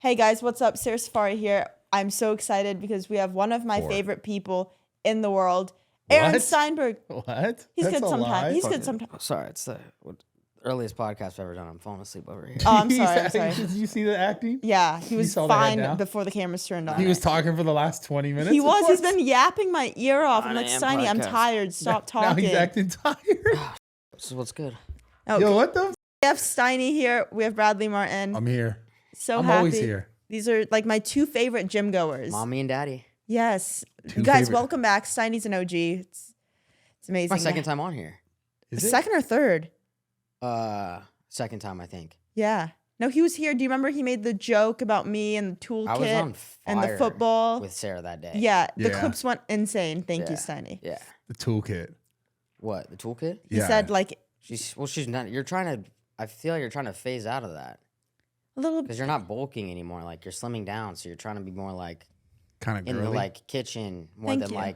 Hey guys, what's up? Sarah Safari here. I'm so excited because we have one of my favorite people in the world, Aaron Steinberg. What? He's good sometimes. He's good sometimes. Sorry, it's the earliest podcast I've ever done. I'm falling asleep over here. Oh, I'm sorry. Did you see the acting? Yeah, he was fine before the cameras turned on. He was talking for the last 20 minutes. He was. He's been yapping my ear off. I'm like, Steiny, I'm tired. Stop talking. Now he's acting tired. This is what's good. Okay. Yo, what the? We have Steiny here. We have Bradley Martin. I'm here. So I'm happy. always here. These are like my two favorite gym goers. Mommy and daddy. Yes. Guys, welcome back. Steiny's an OG. It's amazing. My second time on here. Is it? Second or third? Second time, I think. Yeah. No, he was here. Do you remember he made the joke about me and the toolkit I was on fire and the football with Sara that day. Yeah, the clips went insane. Thank you, Steiny. Yeah. The toolkit. What? The toolkit? He said like she's not. You're trying to. I feel like you're trying to phase out of that. A little because you're not bulking anymore. Like you're slimming down, so you're trying to be more like kind of in the like kitchen more than like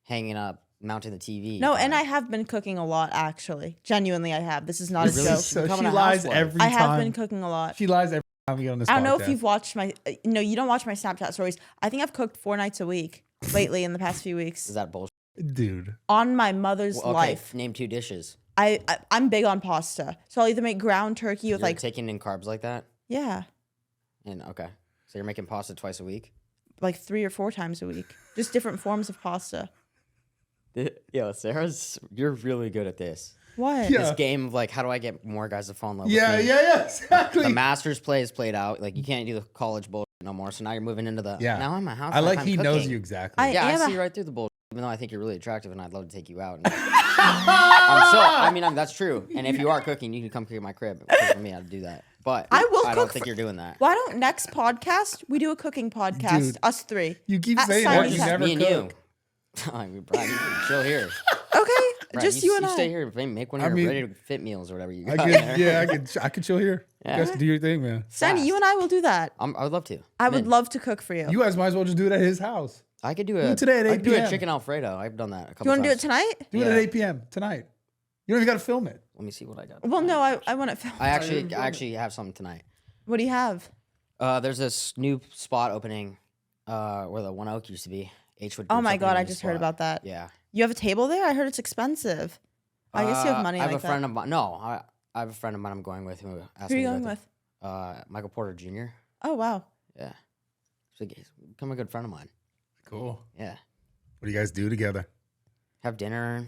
hanging up, mounting the TV. No, and I have been cooking a lot actually. Genuinely, I have. This is not a joke. So she lies every time. I have been cooking a lot. She lies every time we get on this podcast. I don't know if you've watched my. No, you don't watch my Snapchat stories. I think I've cooked 4 nights a week lately in the past few weeks. Is that bullshit? Dude. On my mother's life. Name 2 dishes. I'm big on pasta, so I'll either make ground turkey with You're taking in carbs like that. Yeah. And okay, so you're making pasta twice a week? Like 3 or 4 times a week. Just different forms of pasta. Yo, you're really good at this. What? Yeah. This game of like, how do I get more guys to fall in love with me? Yeah, exactly. The Masters play is played out. Like, you can't do the college bullshit no more. So now you're moving into the, now I'm in my house. I like I'm he cooking. knows you exactly. I see right through the bullshit, even though I think you're really attractive and I'd love to take you out. That's true. And if you are cooking, you can come cook at my crib. For me, I'd do that. But I don't think you're doing that. Why don't next podcast we do a cooking podcast? Dude, us 3. You keep saying that you just never me and cook. you. Brad, you can chill here. Okay, Brad, just you and I. Stay here. Make one of your ready to fit meals or whatever you got. I could chill here. Yeah. You guys can do your thing, man. Steiny, you and I will do that. I would love to. I would love to cook for you. You guys might as well just do it at his house. I could do it today at 8 I could do p.m. a chicken Alfredo. I've done that a couple times. You want to do it tonight? Do it at 8 p.m. tonight. You don't even got to film it. Let me see what I got. Well, no, I want to film. I actually have something tonight. What do you have? There's this new spot opening where the One Oak used to be. Oh my God, I just heard about that. Yeah. You have a table there? I heard it's expensive. I guess you have money like that. I have a friend of mine. No, I have a friend of mine I'm going with who asked Who are me you to going go with? Michael Porter Jr. Oh, wow. Yeah. So he's become a good friend of mine. Cool. Yeah. What do you guys do together? Have dinner.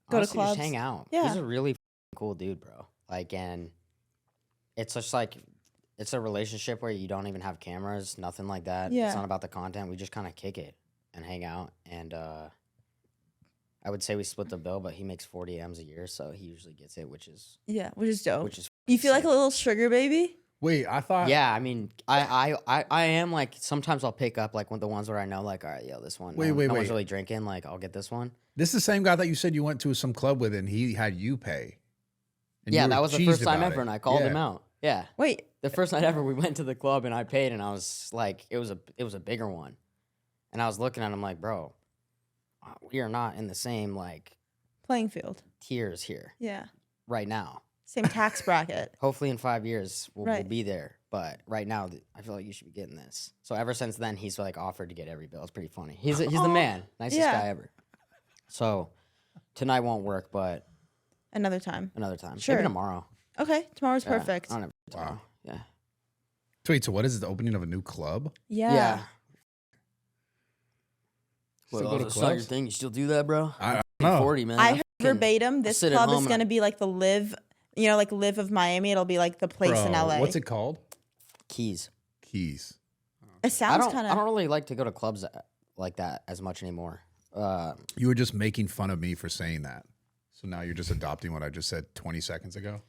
Go to clubs. Just hang out. Yeah. He's a really cool dude, bro. Like, and it's just like, it's a relationship where you don't even have cameras, nothing like that. Yeah. It's not about the content. We just kind of kick it and hang out. And I would say we split the bill, but he makes 40 M's a year, so he usually gets it, which is dope. You feel like a little sugar baby? Wait, I thought. Yeah, I mean, I am like, sometimes I'll pick up like the ones where I know, like, all right, yo, this one. No one's really drinking. Like, I'll get this one. This is the same guy that you said you went to some club with, and he had you pay. Yeah, that was the first time ever, and I called him out. Yeah. Wait. The first night ever, we went to the club, and I paid, and I was like, it was a bigger one, and I was looking at him like, bro, we are not in the same like playing field tiers here. Yeah. Right now. Same tax bracket. Hopefully in 5 years we'll be there, but right now I feel like you should be getting this. So ever since then, he's like offered to get every bill. It's pretty funny. He's the man, nicest guy ever. So tonight won't work, but another time. Sure. Maybe tomorrow. Okay, tomorrow's perfect. Tomorrow. Yeah. Wait, so what is it? The opening of a new club? Yeah. Well, go to clubs? Not your thing. You still do that, bro? I don't know. 40, man. I heard verbatim, this club is going to be like the Live, like Live of Miami. It'll be like the place in LA. What's it called? Keys. It sounds kind of. I don't really like to go to clubs like that as much anymore. You were just making fun of me for saying that. So now you're just adopting what I just said 20 seconds ago?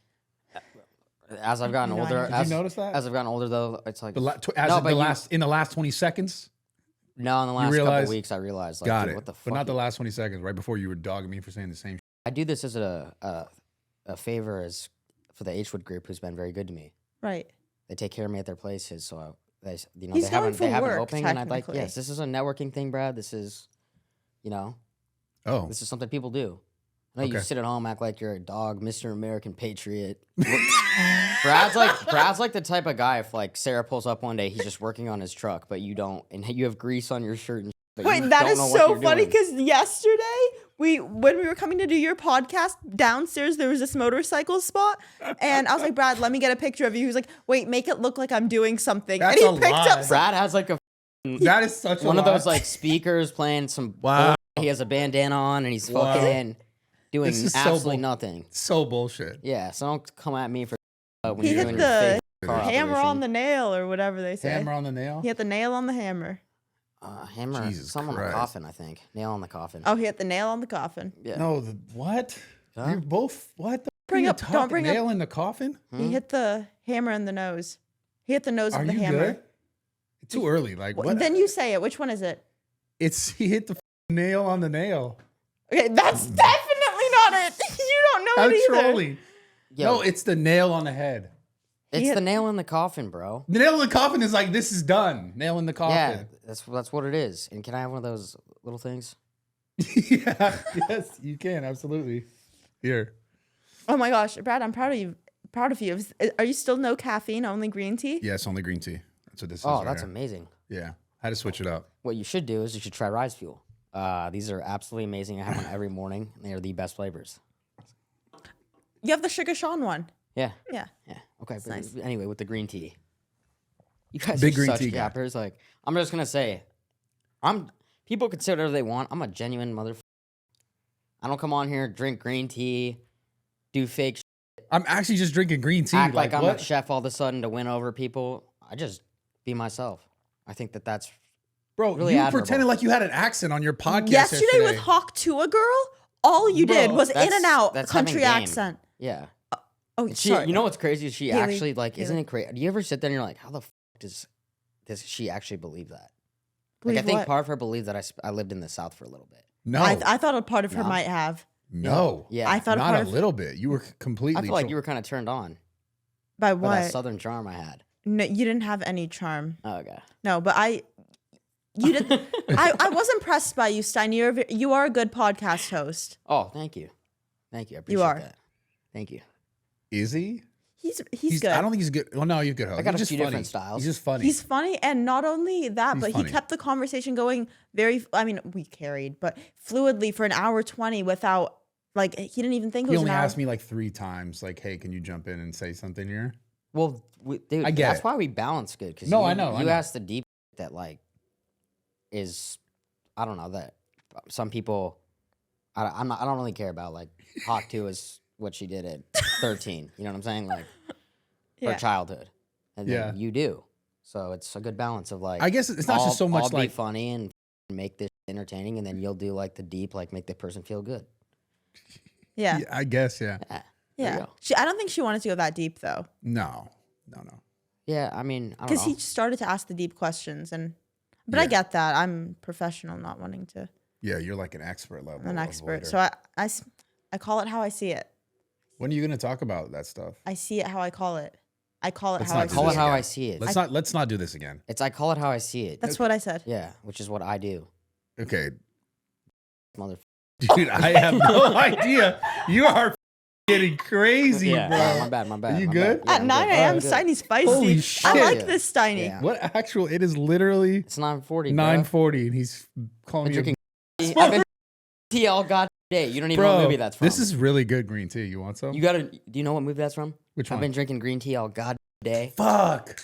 As I've gotten older. Did you notice that? As I've gotten older, though, it's like. In the last 20 seconds? No, in the last couple of weeks, I realized. Like, Got it. What the fuck? But not the last 20 seconds, right before you were dogging me for saying the same shit. I do this as a favor for the H Wood group, who's been very good to me. Right. They take care of me at their places, so they He's have going an work, opening, and I'd like, yes, this is a networking thing, Brad. This is, this is something people do. No, you sit at home, act like you're a dog, Mr. American Patriot. Brad's like the type of guy if like Sarah pulls up one day, he's just working on his truck, but you don't, and you have grease on your shirt. And wait, that is so funny because yesterday when we were coming to do your podcast downstairs, there was this motorcycle spot, and I was like, Brad, let me get a picture of you. He was like, wait, make it look like I'm doing something. That's and he picked lie. up. Brad has like that is such one a of those like speakers playing some. Wow. He has a bandana on and he's fucking doing absolutely nothing. So bullshit. Yeah, so don't come at me for when He you're hit doing your the car hammer operation. on the nail or whatever they say. Hammer on the nail? He hit the nail on the hammer. Hammer, Jesus some on the Christ. coffin, I think. Nail on the coffin. Oh, he hit the nail on the coffin. Yeah. No, what? Huh? You're both, what the Don't bring nail up. in the coffin? He hit the hammer in the nose. He hit the nose Are of the you hammer. good? It's too early. Like, what? Then you say it. Which one is it? He hit the nail on the nail. Okay, that's definitely not it. You don't know How it either. trolly. Yo, No, it's the nail on the head. it's the nail in the coffin, bro. The nail in the coffin is like, this is done. Nail in the Yeah, coffin. that's what it is. And can I have one of those little things? Yeah. Yes, you can. Absolutely. Here. Oh my gosh, Brad, I'm proud of you. Proud of you. Are you still no caffeine, only green tea? Yes, only green tea. That's what this is. Oh, right that's here. amazing. Yeah. I had to switch it up. What you should do is you should try Rise Fuel. These are absolutely amazing. I have one every morning, and they are the best flavors. You have the Sugar Sean one. Yeah. Yeah. Yeah. Okay. But nice. anyway, with the green tea. You guys Big are green such tea guy. gappers. Like, I'm just gonna say, people can say whatever they want. I'm a genuine motherfucker. I don't come on here, drink green tea, do fake I'm actually just drinking green tea. act like I'm what? a chef all of a sudden to win over people. I just be myself. I think that's Bro, really you admirable. pretended like you had an accent on your podcast Yesterday with Hawk Tuah girl, all you did was in that's- and out that's country having game. accent. yeah. Oh, She, sorry. you know what's crazy? She Hailey, actually like, isn't Hailey. it crazy? Do you ever sit there and you're like, how the does she actually believe that? Believe like, I think what? part of her believes that I lived in the South for a little bit. No. I thought a part of her No. might have. no. Yeah. I thought a Not part a of little bit. You were completely I feel like you were kind of turned on by by that what? Southern charm I had. No, you didn't have any charm. Oh, okay. No, but you did. I was impressed by you, Steiny. You are a good podcast host. Oh, thank you. Thank you. I appreciate are. that. Thank you. Is he? He's good. I don't think he's good. Well, no, he's good. I got he's a just few funny. different styles. He's just funny. He's funny, and not only that, He's but funny. he kept the conversation going very. I mean, we carried, but fluidly for an hour 20 without like he didn't even think it He was only an hour. asked me like 3 times, like, "Hey, can you jump in and say something here?" Well, dude, I get that's it. why we balance good. Because No, you, I know, I You know. asked the deep that like is, I don't know, that some people, I don't really care about like Hawk 2 is what she did at 13. You know what I'm saying? Like Yeah. her childhood, and then Yeah. you do. So it's a good balance of like. I guess it's not just so much I'll be like funny and make this entertaining, and then you'll do like the deep, like make the person feel good. Yeah, Yeah, I guess, yeah. Yeah. There you yeah. go. I don't think she wanted to go that deep though, No. Yeah, I mean, I don't because know. he started to ask the deep questions, but I Yeah. get that. I'm professional, not wanting to. Yeah, you're like an expert level. I'm an expert, avoider. so I call it how I see it. When are you gonna talk about that stuff? I see it how I call it. I call it Let's how not I do see Call this it how it. I see it. Let's not do this again. It's I call it how I see it. That's what I said. Yeah, which is what I do, Okay, mother. dude, I have no idea. You are getting crazy, Yeah, bro. my bad. Are you my good? bad. Yeah, At I'm 9 good. a.m., I'm good. Steiny's feisty. Holy I shit. like this Steiny. Yeah. What actual? It is literally It's 9:40. 9:40, and he's calling I've me. been drinking. I've been tea all god day. You don't even know Bro, what movie that's from. this is really good green tea. You want some? You gotta. Do you know what movie that's from? Which I've one? been drinking green tea all god day. Fuck.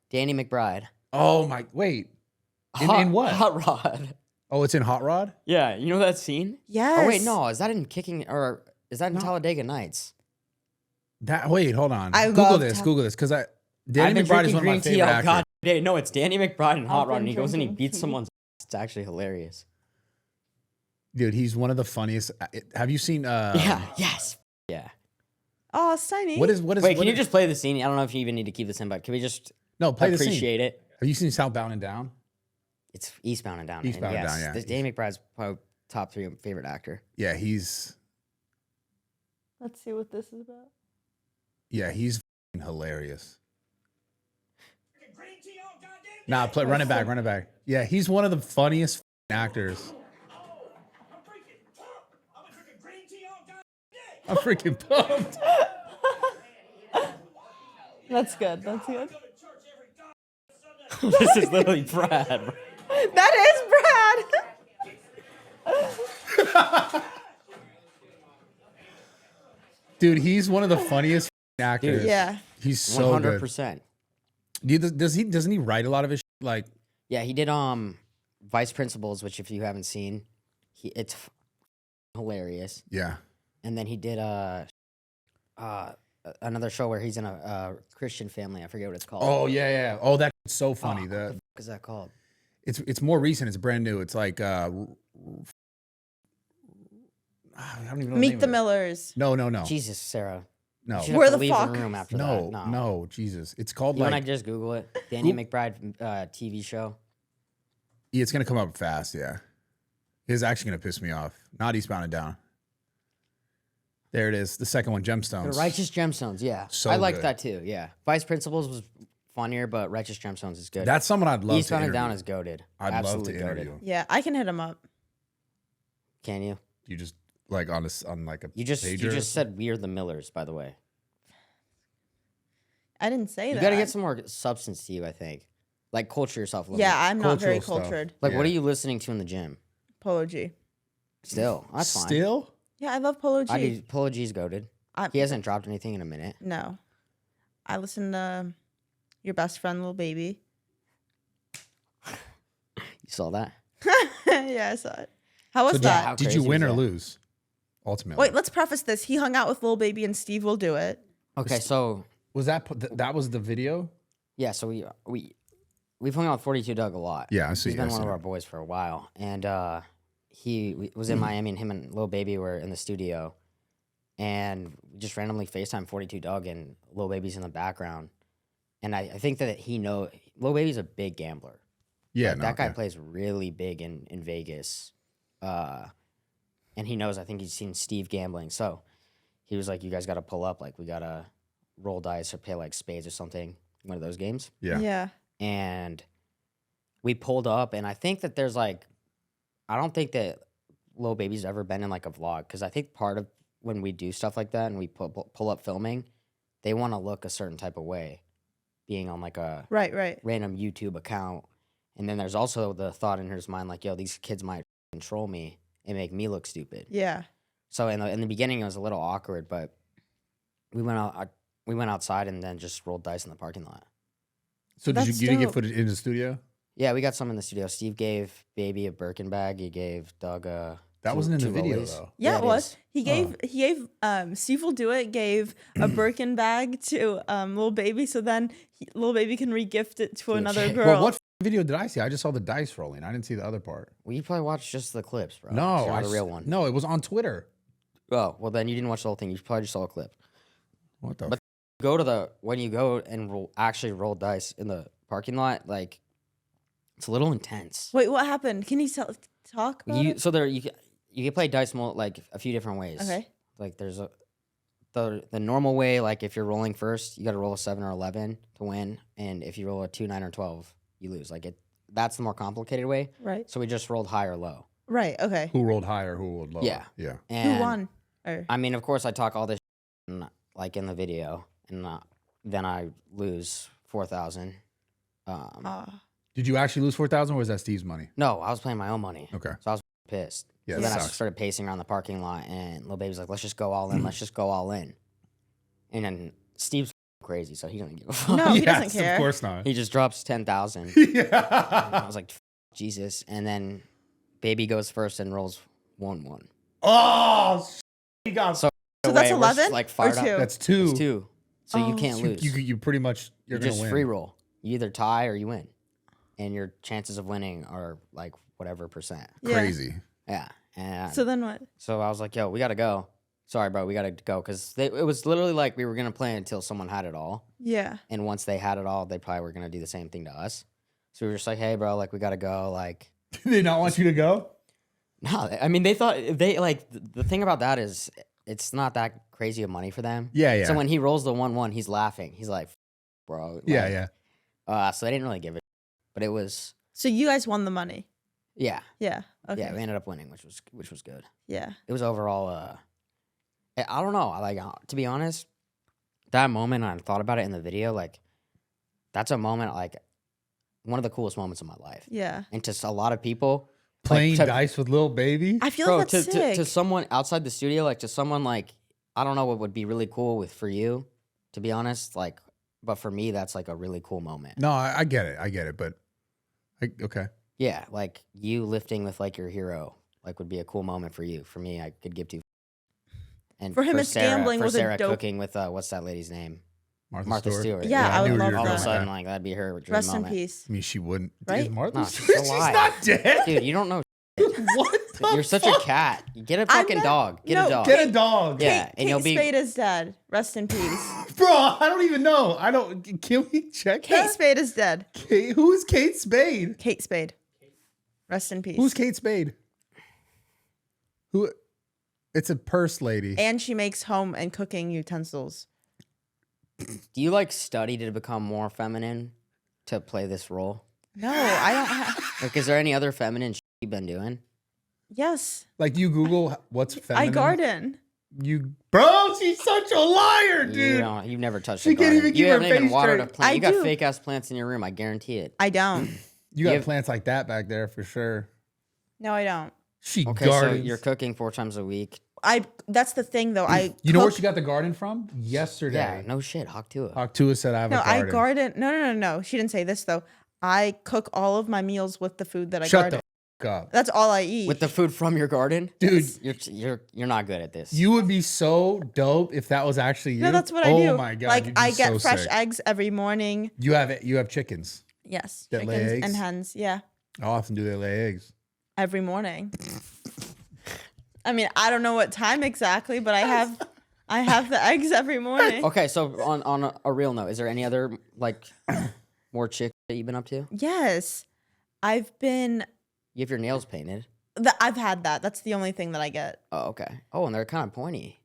Danny McBride. Oh my! Wait. In what? Hot Rod. Oh, it's in Hot Rod. Yeah, you know that scene? Yes. Oh wait, no, is that in Kicking or is that in Talladega Nights? That wait, hold on. I Google love this. ta- Google this because I've Danny been McBride is drinking one of my green tea favorite all actors. god day. No, it's Danny McBride and Hot I've Rod, and been he goes and he drinking beats tea. someone's ass. It's actually hilarious. Dude, he's one of the funniest. Have you seen? Yeah. Yes. Yeah. Oh, Steiny. What is? Wait, what can you is- just play the scene? I don't know if you even need to keep this in, but can we just no play the scene? appreciate it? Have you seen Southbound and Down? It's Eastbound and Down. Eastbound and yes, Down, yeah. This Danny McBride's probably top 3 favorite actor. Yeah, he's Let's see what this is about. he's f***ing hilarious. Nah, run it back. Yeah, he's one of the funniest f***ing actors. I'm freaking pumped. That's good. That's good. This is literally Brad. Bro. That is Brad. Dude, he's one of the funniest actors. Dude, Yeah. He's so 100%. good. Doesn't he write a lot of his like? Yeah, he did Vice Principals, which if you haven't seen, it's hilarious. Yeah. And then he did another show where he's in a Christian family. I forget what it's called. Oh yeah. Oh, that's so funny. What the fuck is that called? It's more recent. It's brand new. It's like I don't even know. Meet the Millers. No. Jesus, Sarah. No. You should have Where to the leave fuck? the room after No, that. no, Jesus. It's called You like. want to just Google it? Danny McBride TV show. Yeah, it's gonna come up fast. Yeah, it's actually gonna piss me off. Not Eastbound and Down. There it is. The second one, Gemstones. The Righteous Gemstones. Yeah, So I liked good. that too. Yeah, Vice Principals was funnier, but Righteous Gemstones is good. That's someone I'd love Eastbound to and Down interview. is goated. I'd Absolutely love to interview. goated. Yeah, I can hit him up. Can you? You just like on like a You just pager? said we're the Millers, by the way. I didn't say You that. got to get some more substance to you, I think. Like culture yourself a little Yeah, bit. I'm not very Cultural stuff. cultured. Like, what are Yeah. you listening to in the gym? Polo G. Still, that's fine. Still? Yeah, I love Polo G. I do. Polo G's goated. I- He hasn't dropped anything in a minute. No. I listen to your best friend, Lil Baby. You saw that? Yeah, I saw it. How was So that? How did you crazy win was or that? lose? Ultimately, Wait, let's preface this. He hung out with Lil Baby and SteveWillDoIt. Okay, so was that was the video? yeah, so we've hung out with 42 Doug a lot. Yeah, I see. He's been I one see. of our boys for a while, and he was in Miami, and him and Lil Baby were in the studio, and we just randomly FaceTime 42 Doug, and Lil Baby's in the background, and I think that Lil Baby's a big gambler. Yeah, Like, no, that guy yeah. plays really big in Vegas, and he knows. I think he's seen Steve gambling, so he was like, "You guys got to pull up. Like, we gotta roll dice or play like spades or something. One of those games." Yeah. Yeah. And we pulled up, and I think that there's like, I don't think that Lil Baby's ever been in like a vlog, because I think part of when we do stuff like that and we pull up filming, they want to look a certain type of way, being on like a Right. random YouTube account. And then there's also the thought in his mind, like, yo, these kids might control me and make me look stupid. Yeah. So in the beginning, it was a little awkward, but we went outside and then just rolled dice in the parking lot. So That's you didn't get dope. footage in the studio? Yeah, we got some in the studio. Steve gave Baby a Birkin bag. He gave Doug a. That wasn't in the two video Rollies. though. Yeah, Yeah, it it was. is. He gave SteveWillDoIt gave a Birkin bag to Lil Baby, so then Lil Baby can regift it to a another chick. girl. Well, what video did I see? I just saw the dice rolling. I didn't see the other part. Well, you probably watched just the clips, bro. No, It's not the I real one. No, it was on Twitter. Oh, well, then you didn't watch the whole thing. You probably just saw a clip. What the? But when you go and actually roll dice in the parking lot, like, it's a little intense. Wait, what happened? Can you talk about it? So you can play dice like a few different ways. Okay. Like there's the normal way, like if you're rolling first, you got to roll a 7 or 11 to win, and if you roll a 2, 9, or 12, you lose. That's the more complicated way. Right. So we just rolled high or low. Right. Okay. Who rolled higher? Who rolled lower? Yeah. Yeah. And Who won? Or I mean, of course, I talk all this like in the video, and then I lose 4,000. Did you actually lose 4,000, or was that Steve's money? No, I was playing my own money. Okay. So I was pissed. Yeah, So that then I sucks. started pacing around the parking lot, and Lil Baby's like, "Let's just go all in. Let's just go all in." And then Steve's crazy, so he doesn't give a fuck. No, he Yes, doesn't care. Of course not. He just drops 10,000. I Yeah. was like, Jesus. And then Baby goes first and rolls 1-1. Oh, he got. So So that's we're just, 11 like or fired 2? up. That's 2. It's 2. So you Oh. can't lose. You pretty much You gonna just win. free roll. You either tie or you win, and your chances of winning are like whatever percent. Yeah. Crazy. Yeah. And So then what? so I was like, "Yo, we gotta go." Sorry, bro, we gotta go because it was literally like we were gonna play until someone had it all, Yeah. and once they had it all, they probably were gonna do the same thing to us. So we were just like, "Hey, bro, like we gotta go." Like, Did they not want you to go? no, I mean they thought they like the thing about that is it's not that crazy of money for them. Yeah. So when he rolls the 1-1, he's laughing. He's like, "Bro." Yeah. So they didn't really give it, but it was So you guys won the money. yeah. Yeah. Okay. Yeah, we ended up winning, which was good. Yeah. It was overall I don't know. Like, to be honest, that moment, I thought about it in the video, like, that's a moment, like, one of the coolest moments of my life. Yeah. And to a lot of people, Playing dice with Lil Baby? I feel like that's sick. To someone outside the studio, like, to someone, like, I don't know what would be really cool for you, to be honest, like, but for me, that's, like, a really cool moment. No, I get it, but, okay. Yeah, like, you lifting with, like, your hero, like, would be a cool moment for you. For me, I could give two. And for him, it's Sarah, gambling for with Sarah a dope... cooking with, what's that lady's name? Martha Stewart. Yeah, I would knew love you were All of going a with sudden, that. like, that'd be her dream Rest moment. in peace. I mean, she wouldn't. Right? Is Martha No, Stewart? she's She's alive. not dead. Dude, you don't know. What the You're such a cat. Get a fucking dog. Get a dog. Get a dog. Yeah, and you'll Kate be. Spade is dead. Rest in peace. Bro, I don't even know. Can we check Kate that? Spade is dead. Who is Kate Spade? Kate Spade. Rest in peace. Who's Kate Spade? Who? It's a purse lady. And she makes home and cooking utensils. Do you like study to become more feminine to play this role? No, I don't have... Like, is there any other feminine shit you've been doing? Yes. Like you Google what's feminine. I garden. Bro, she's such a liar, dude. You've never touched She a garden. can't even keep You her haven't even face watered a straight. plant. I You got do. fake ass plants in your room. I guarantee it. I don't. You got plants like that back there for sure. No, I don't. She Okay, gardens. so you're cooking 4 times a week. That's the thing though. You know where she got the garden from? Yesterday. Yeah, no shit. Hawk Tuah. Tuah said I have a garden. I garden. No. She didn't say this though. I cook all of my meals with the food that I Shut garden. the f up. That's all I eat. With the food from your garden, Dude. You're not good at this. You would be so dope if that was actually you. No, that's what I do. Oh my god! Like you'd be I get so fresh sick. eggs every morning. You have chickens. Yes, That lay chickens eggs? and hens. Yeah, How often do they lay eggs? every morning. I mean, I don't know what time exactly, but I have the eggs every morning. Okay, so on a real note, is there any other like more chick that you've been up to? Yes, I've been. You have your nails painted. I've had that. That's the only thing that I get. Oh, okay. Oh, and they're kind of pointy.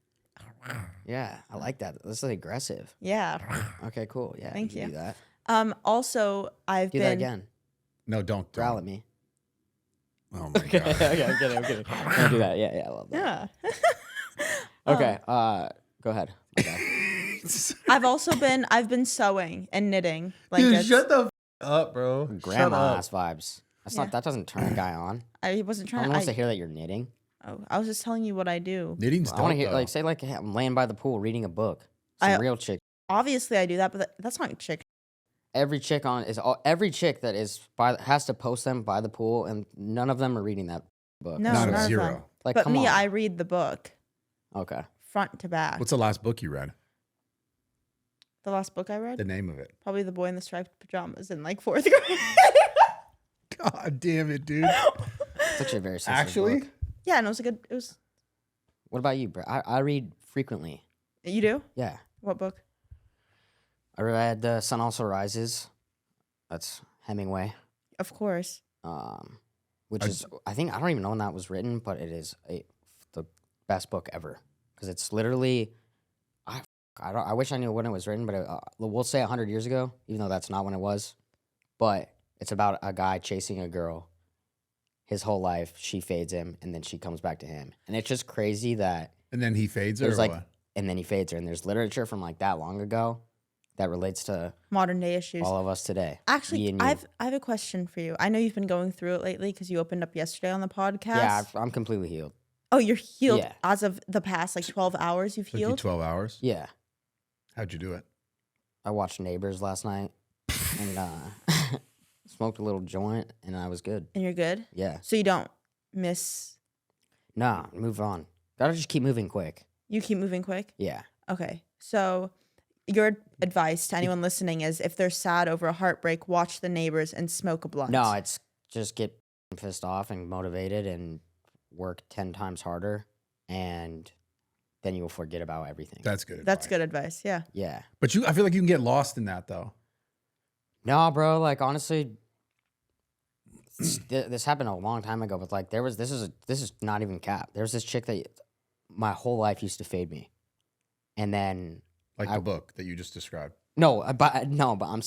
Yeah, I like that. This is aggressive. Yeah. Okay, cool. Yeah, Thank you. you. Do that. Also, I've Do been. that again. No, don't. Growl at me. Oh my Okay, god. okay, I'm kidding. Don't do that. Yeah, I love that. Yeah. Okay, go ahead. My bad. I've been sewing and knitting. Dude, shut the up, bro. Grandma ass Shut up. vibes. That's not. That doesn't turn a guy on. I wasn't No trying. one wants to hear that you're knitting. I was just telling you what I do. Knitting's I want to dope, hear though. say hey, I'm laying by the pool reading a book. Some real chick. Obviously, I do that, but that's not chick. Every chick that is has to post them by the pool, and none of them are reading that book. No, Not a none of zero. them. Like, But come me, on. I read the book Okay. front to back. What's the last book you read? The last book I read? The name of it. Probably The Boy in the Striped Pajamas in like 4th grade. God damn it, dude. It's actually a very sensitive Actually? book. Yeah, and it was. What about you, bro? I read frequently. You do? Yeah. What book? I read The Sun Also Rises. That's Hemingway. Of course. Which is, I don't even know when that was written, but it is the best book ever. Because it's literally, I wish I knew when it was written, but we'll say 100 years ago, even though that's not when it was. But it's about a guy chasing a girl his whole life. She fades him, and then she comes back to him. And it's just crazy that. And then he fades her, There's or like, what? and then he fades her. And there's literature from like that long ago that relates to Modern day issues. all of us today. Actually, Me and you. I have a question for you. I know you've been going through it lately because you opened up yesterday on the podcast. Yeah, I'm completely healed. Oh, you're healed Yeah. as of the past like 12 hours. You've Took you healed. 12 hours? Yeah. How'd you do it? I watched Neighbors last night and smoked a little joint, and I was good. And you're good. Yeah. So you don't miss. Nah, move on. Gotta just keep moving quick. You keep moving quick. Yeah. Okay. So your advice to anyone listening is if they're sad over a heartbreak, watch The Neighbors and smoke a blunt. No, it's just get pissed off and motivated and work 10 times harder, and then you'll forget about everything. That's good. That's advice. good advice. Yeah. Yeah. But I feel like you can get lost in that, though. No, bro. Like, honestly, this happened a long time ago. But like, this is not even cap. There was this chick that my whole life used to fade me, and then Like the book that you just described. but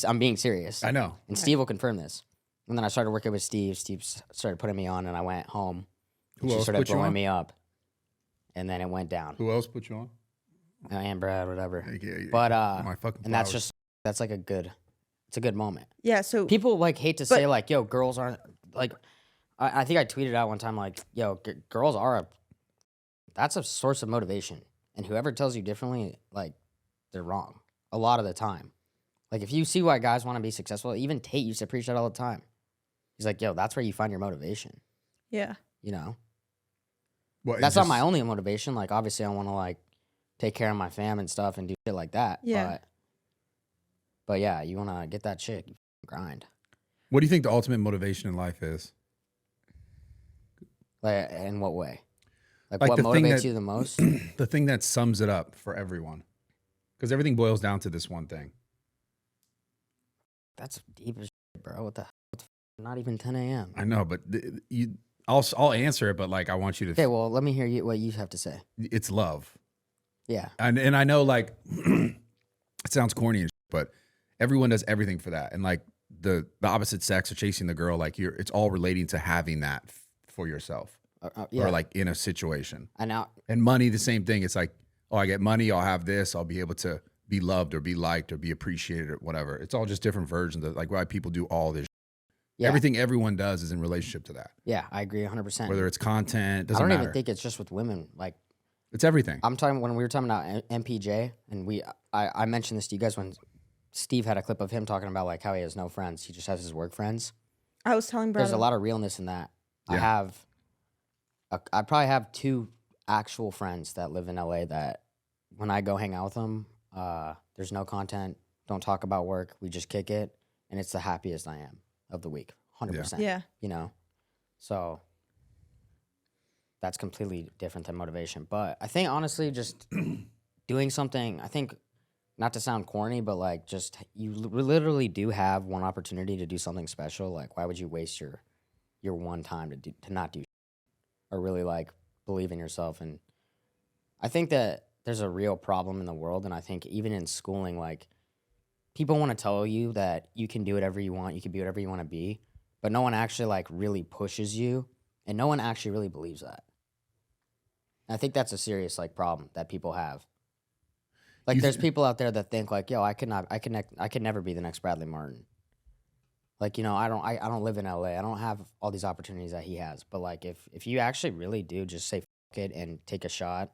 I'm being serious. I know. And Steve will confirm this. And then I started working with Steve. Steve started putting me on, and I went home. Who She else started put you blowing on? me up. and then it went down. Who else put you on? And Brad, whatever. Yeah, But my fucking and that's like it's a good moment. Yeah. So people like hate to say like, yo, girls aren't like. I think I tweeted out one time like, yo, girls are that's a source of motivation, and whoever tells you differently, like, they're wrong a lot of the time. Like, if you see why guys want to be successful, even Tate used to preach that all the time. He's like, yo, that's where you find your motivation. Yeah. You know? Well, that's not my only motivation. Like, obviously, I want to, like, take care of my fam and stuff and do shit like that. Yeah. But yeah, you want to get that chick, you grind. What do you think the ultimate motivation in life is? Like, in what way? Like what the thing motivates you the most? The thing that sums it up for everyone. Because everything boils down to this one thing. That's deep as shit, bro. What the hell? Not even 10 a.m. I know, but I'll answer it, but like I want you to. Okay, well, let me hear what you have to say. It's love. Yeah. And I know like it sounds corny and shit, but everyone does everything for that. And like the opposite sex or chasing the girl, like it's all relating to having that for yourself. Yeah. Or like in a situation. And money, the same thing. It's like, oh, I get money, I'll have this, I'll be able to be loved or be liked or be appreciated or whatever. It's all just different versions of like why people do all this. Yeah. Everything everyone does is in relationship to that. Yeah, I agree 100%. Whether it's content, I don't even think it's just with women. Like, it's everything. I'm talking when we were talking about MPJ, and I mentioned this to you guys when Steve had a clip of him talking about like how he has no friends, he just has his work friends. I was telling Brad. There's a lot of realness in that. Yeah. I probably have 2 actual friends that live in LA that when I go hang out with them, there's no content, don't talk about work, we just kick it, and it's the happiest I am of the week, 100%. Yeah. You know? So that's completely different than motivation. But I think honestly just doing something, I think, not to sound corny, but like just you literally do have one opportunity to do something special. Like, why would you waste your one time to not do or really like believe in yourself? And I think that there's a real problem in the world, and I think even in schooling, like, people want to tell you that you can do whatever you want, you can be whatever you want to be, but no one actually like really pushes you, and no one actually really believes that. And I think that's a serious like problem that people have. Like, there's people out there that think like, yo, I could never be the next Bradley Martin. Like, you know, I don't live in LA. I don't have all these opportunities that he has. But like, if you actually really do just say fuck it and take a shot.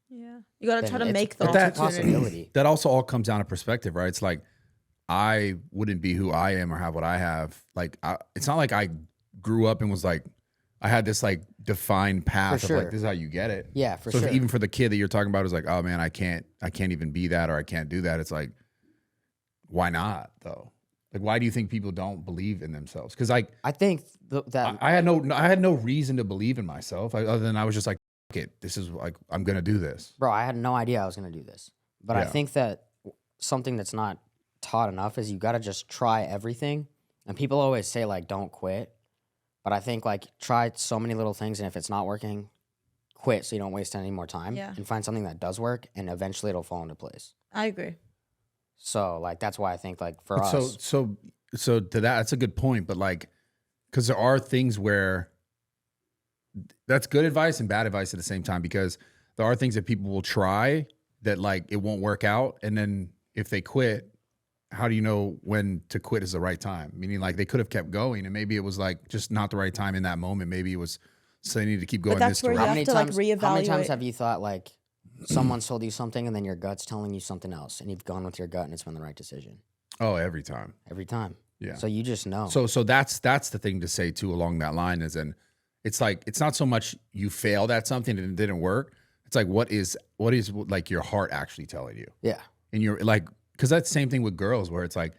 Yeah. You got to try to make the possibility. That also all comes down to perspective, right? It's like, I wouldn't be who I am or have what I have. Like, it's not like I grew up and was like, I had this like defined path of like, this is how you get it. Yeah, for sure. So even for the kid that you're talking about is like, oh man, I can't even be that, or I can't do that. It's like, why not though? Like, why do you think people don't believe in themselves? Because like, I think that I had no reason to believe in myself other than I was just like, fuck it, this is like, I'm gonna do this. Bro, I had no idea I was gonna do this, but I think that something that's not taught enough is you got to just try everything. And people always say like, don't quit. But I think like try so many little things, and if it's not working, quit so you don't waste any more time. Yeah. And find something that does work, and eventually it'll fall into place. I agree. So like that's why I think like for us. So to that's a good point. But like, because there are things where that's good advice and bad advice at the same time, because there are things that people will try that like it won't work out, and then if they quit, how do you know when to quit is the right time? Meaning like they could have kept going, and maybe it was like just not the right time in that moment. Maybe it was, so they need to keep going. But that's where you have to like reevaluate. How many times have you thought like someone's told you something and then your gut's telling you something else, and you've gone with your gut and it's been the right decision? Oh, every time. Every time. Yeah. So you just know. So that's the thing to say too along that line is, and it's like, it's not so much you failed at something and it didn't work. It's like, what is like your heart actually telling you? Yeah. And you're like, because that's the same thing with girls where it's like,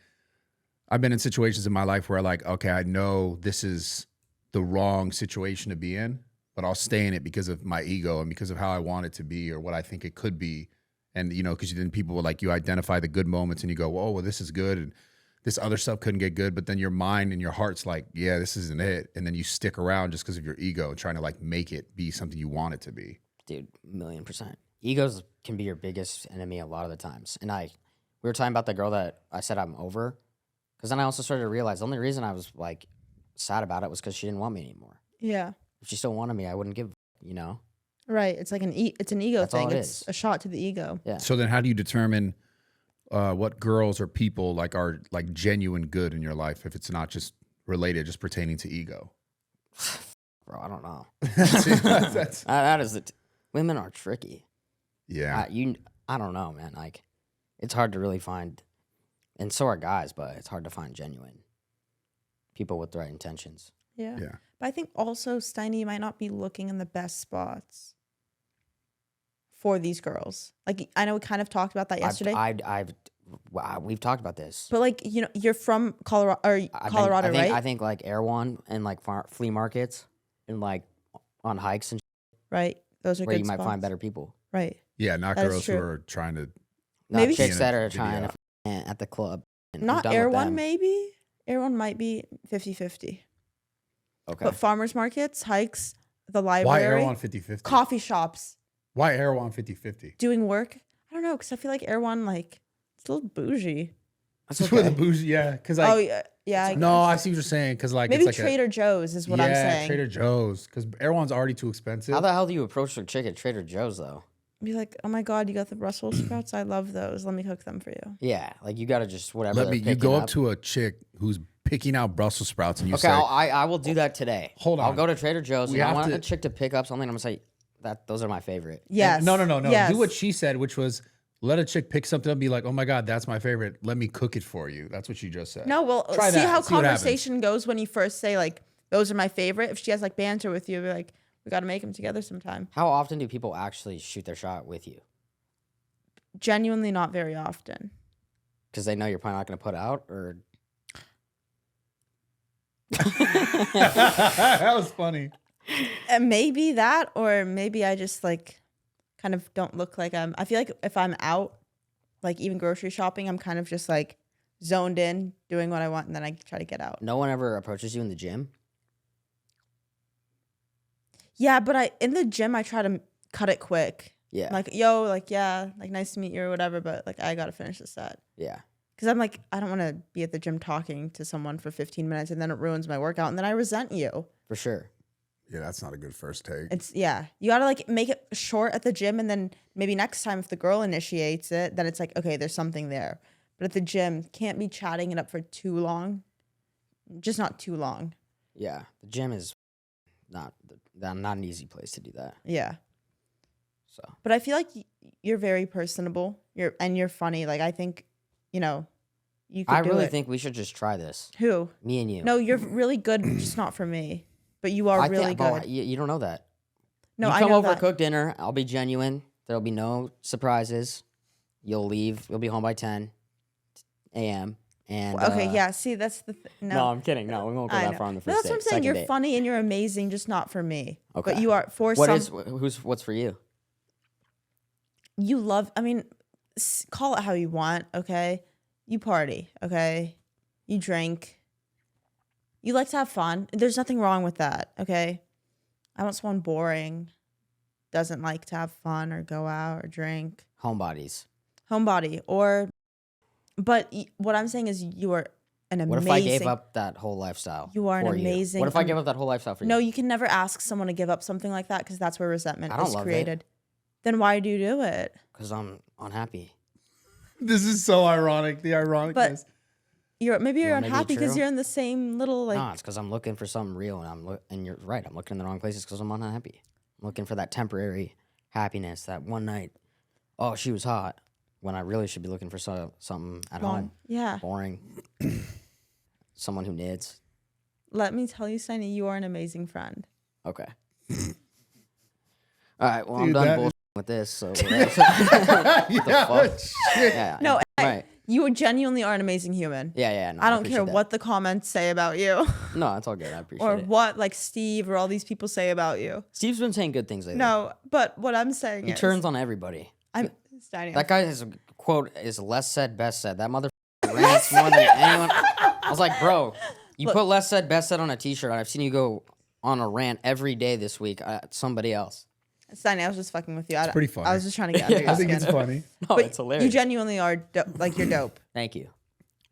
I've been in situations in my life where like, okay, I know this is the wrong situation to be in, but I'll stay in it because of my ego and because of how I want it to be or what I think it could be. And, you know, because then people will like, you identify the good moments and you go, oh, well, this is good. And this other stuff couldn't get good. But then your mind and your heart's like, yeah, this isn't it. And then you stick around just because of your ego and trying to like make it be something you want it to be. Dude, 1,000,000%. Egos can be your biggest enemy a lot of the times. And we were talking about the girl that I said I'm over. Because then I also started to realize the only reason I was like sad about it was because she didn't want me anymore. Yeah. If she still wanted me, I wouldn't give, you know? Right. It's like it's an ego That's all thing. it It's is. a shot to the ego. Yeah. So then how do you determine what girls or people like are like genuine good in your life if it's not just related, just pertaining to ego? Bro, I don't know. That's- That is women are tricky. yeah. I don't know, man. Like, it's hard to really find, and so are guys, but it's hard to find genuine people with the right intentions. Yeah. Yeah. But I think also Steiny might not be looking in the best spots for these girls. Like, I know we kind of talked about that yesterday. We've talked about this. But like, you're from Colorado, right? I think like Erewhon and like flea markets and like on hikes and Right. Those are where good you might spots. find better people. Right. Yeah, not That is girls who true. are trying to Not Maybe- chicks that are Video. trying to at the club. And I'm Not done with Air One, them. maybe. Air One might be 50-50. Okay. But farmers markets, hikes, the why library, Erewhon 50-50? coffee shops, Why Erewhon 50-50? doing work. I don't know, because I feel like Air One, like, it's a little bougie. That's Just for the okay. bougie, yeah. Because like, Oh, yeah. Yeah. I no, I guess. see what you're saying. Because like, Maybe it's like Trader Joe's is what yeah, I'm saying. Trader Joe's. Because Erewhon's already too expensive. How the hell do you approach a chick at Trader Joe's though? Be like, oh my God, you got the Brussels sprouts? I love those. Let me cook them for you. Yeah, like you gotta just whatever. Let they're me. You picking go up to a chick who's picking out Brussels sprouts, and you Okay, say, I will do that today. Hold I'll on. go to Trader Joe's. We And I have want to- a chick to pick up something. I'm gonna say that those are my favorite. Yes. No. Yes. Do what she said, which was let a chick pick something up and be like, oh my God, that's my favorite. Let me cook it for you. That's what she just said. No, well, Try see that. how See what happens. conversation goes when you first say, like, those are my favorite. If she has, like, banter with you, be like, we got to make them together sometime. How often do people actually shoot their shot with you? Genuinely not very often. Because they know you're probably not gonna put out, or That was funny. And maybe that, or maybe I just, like, kind of don't look like I feel like if I'm out, like, even grocery shopping, I'm kind of just, like, zoned in, doing what I want, and then I try to get out. no one ever approaches you in the gym. Yeah, but in the gym, I try to cut it quick. Yeah, I'm like, yo, like, yeah, like, nice to meet you or whatever, but, like, I got to finish the set. yeah. Because I'm like, I don't want to be at the gym talking to someone for 15 minutes and then it ruins my workout and then I resent you. For sure. Yeah, that's not a good first take. Yeah. You got to like make it short at the gym and then maybe next time if the girl initiates it, then it's like, okay, there's something there. But at the gym, can't be chatting it up for too long. Just not too long. Yeah, the gym is not an easy place to do that. Yeah. So But I feel like you're very personable. You're funny. Like, I think, you could I do really it. think we should just try this. Who? Me and you. No, you're really good, just not for me. But you are really good. You don't know that. No, you I come know over, that. cook dinner. I'll be genuine. There'll be no surprises. You'll leave. You'll be home by 10 a.m. And Okay, yeah. See, that's the No, I'm kidding. No, we won't go I that know. far on the No, first that's what I'm date. saying. Second You're date. funny and you're amazing, just not for me. Okay. But you are for What some. is what's for you? You love. I mean, call it how you want. Okay, you party. Okay, you drink. You like to have fun. There's nothing wrong with that. Okay, I want someone boring, doesn't like to have fun or go out or drink. Homebodies. Homebody or, but what I'm saying is you are an amazing. What if I gave up that whole lifestyle? You are an for amazing- What if I give up that whole lifestyle for you? No, you can never ask someone to give up something like that because that's where resentment I don't is love it. created. Then why do you do it? Because I'm unhappy. This is so ironic. The ironicness. But you're You you're want me to be unhappy because true? you're in the same little like. No, it's because I'm looking for something real, and and you're right. I'm looking in the wrong places because I'm unhappy. I'm looking for that temporary happiness, that one night. Oh, she was hot. When I really should be looking for something at long. home. Yeah. Boring. Someone who knits. Let me tell you, Steiny, you are an amazing friend. Okay. All right. Well, I'm Dude, done that bullshitting with this. So yeah, fuck? shit. yeah. No, Right. you genuinely are an amazing human. Yeah. No, I don't care appreciate that. what the comments say about you, No, it's all good. I appreciate or it. what like Steve or all these people say about you. Steve's been saying good things lately. No, but what I'm saying He is, turns on everybody. I'm Steiny. That guy has a quote is less said, best said. That mother rants more than anyone. I was like, bro, you Look- put less said, best said on a t-shirt. I've seen you go on a rant every day this week at somebody else. Steiny, I was just fucking with you. It's pretty funny. I was just trying to get under your I think skin. it's funny. No, But it's hilarious. you genuinely are like you're dope, Thank you.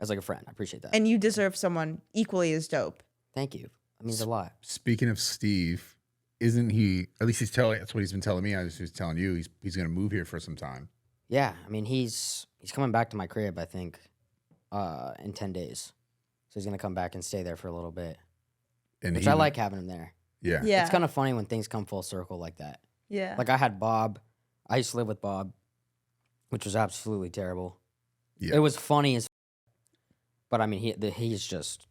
As like a friend, I appreciate that. and you deserve someone equally as dope. Thank you. That means a lot. Speaking of Steve, isn't he? At least he's telling. That's what he's been telling me. He's telling you he's going to move here for some time. Yeah, I mean he's coming back to my crib. I think in 10 days, so he's gonna come back and stay there for a little bit. And which I like having him there. Yeah, Yeah. It's kind of funny when things come full circle like that. Yeah. Like I had Bob. I used to live with Bob, which was absolutely terrible. Yeah. It was funny as, but I mean he's just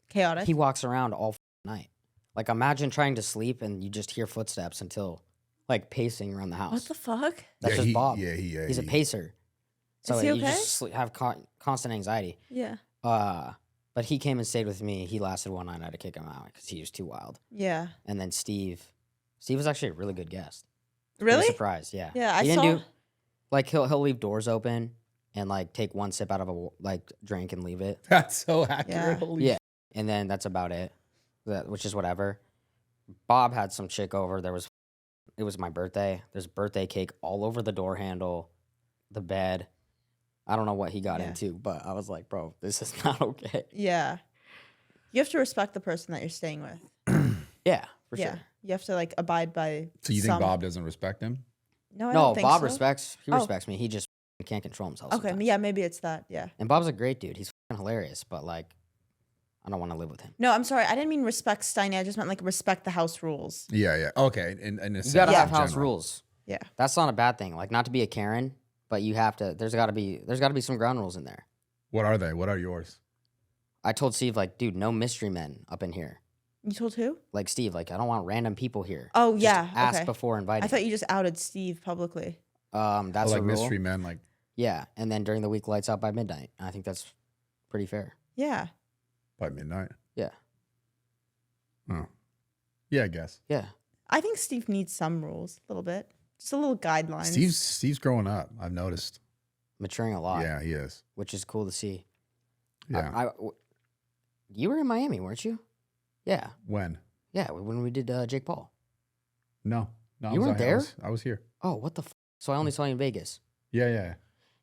chaotic. he walks around all night. Like imagine trying to sleep and you just hear footsteps until like pacing around the house. What the fuck? That's just Bob. Yeah, he's a pacer. So Is he you okay? just have constant anxiety. Yeah. But he came and stayed with me. He lasted one night. I had to kick him out because he was too wild. Yeah. And then Steve was actually a really good guest. Really? I was surprised. Yeah. Yeah, he I didn't saw. like he'll leave doors open and like take one sip out of a like drink and leave it. That's so accurate. Yeah. Holy Yeah. And then that's about it. Which is whatever. Bob had some chick over. It was my birthday. There's birthday cake all over the door handle, the bed. I don't know what he got Yeah. into, but I was like, bro, this is not okay. Yeah. You have to respect the person that you're staying with. Yeah, for Yeah. sure. You have to like abide by. So you think Bob doesn't respect him? No, I No, don't think Bob so. respects. He Oh. respects me. He just can't control himself. Okay, sometimes. yeah, maybe it's that. Yeah. And Bob's a great dude. He's fucking hilarious, but like, I don't want to live with him. No, I'm sorry. I didn't mean respect Steiny. I just meant like respect the house rules. Yeah, yeah. Okay. In a You sense, gotta Yeah. have in house general. rules. Yeah. That's not a bad thing. Like, not to be a Karen, but you have to. There's got to be some ground rules in there. What are they? What are yours? I told Steve like, dude, no mystery men up in here. You told who? Like Steve, like I don't want random people here. Oh, Just yeah, ask okay. before inviting. I thought you just outed Steve publicly. That's like a rule. mystery men, like Yeah, and then during the week, lights out by midnight. I think that's pretty fair. Yeah. by midnight. Yeah, Oh, yeah, I guess. yeah. I think Steve needs some rules, a little bit. Just a little guidelines. Steve's growing up. I've noticed. Maturing a lot. Yeah, he is. Which is cool to see. Yeah. You were in Miami, weren't you? Yeah, When? yeah. When we did Jake Paul. No, I You was weren't out- there? I was here. Oh, what the? So I only saw you in Vegas. Yeah, yeah.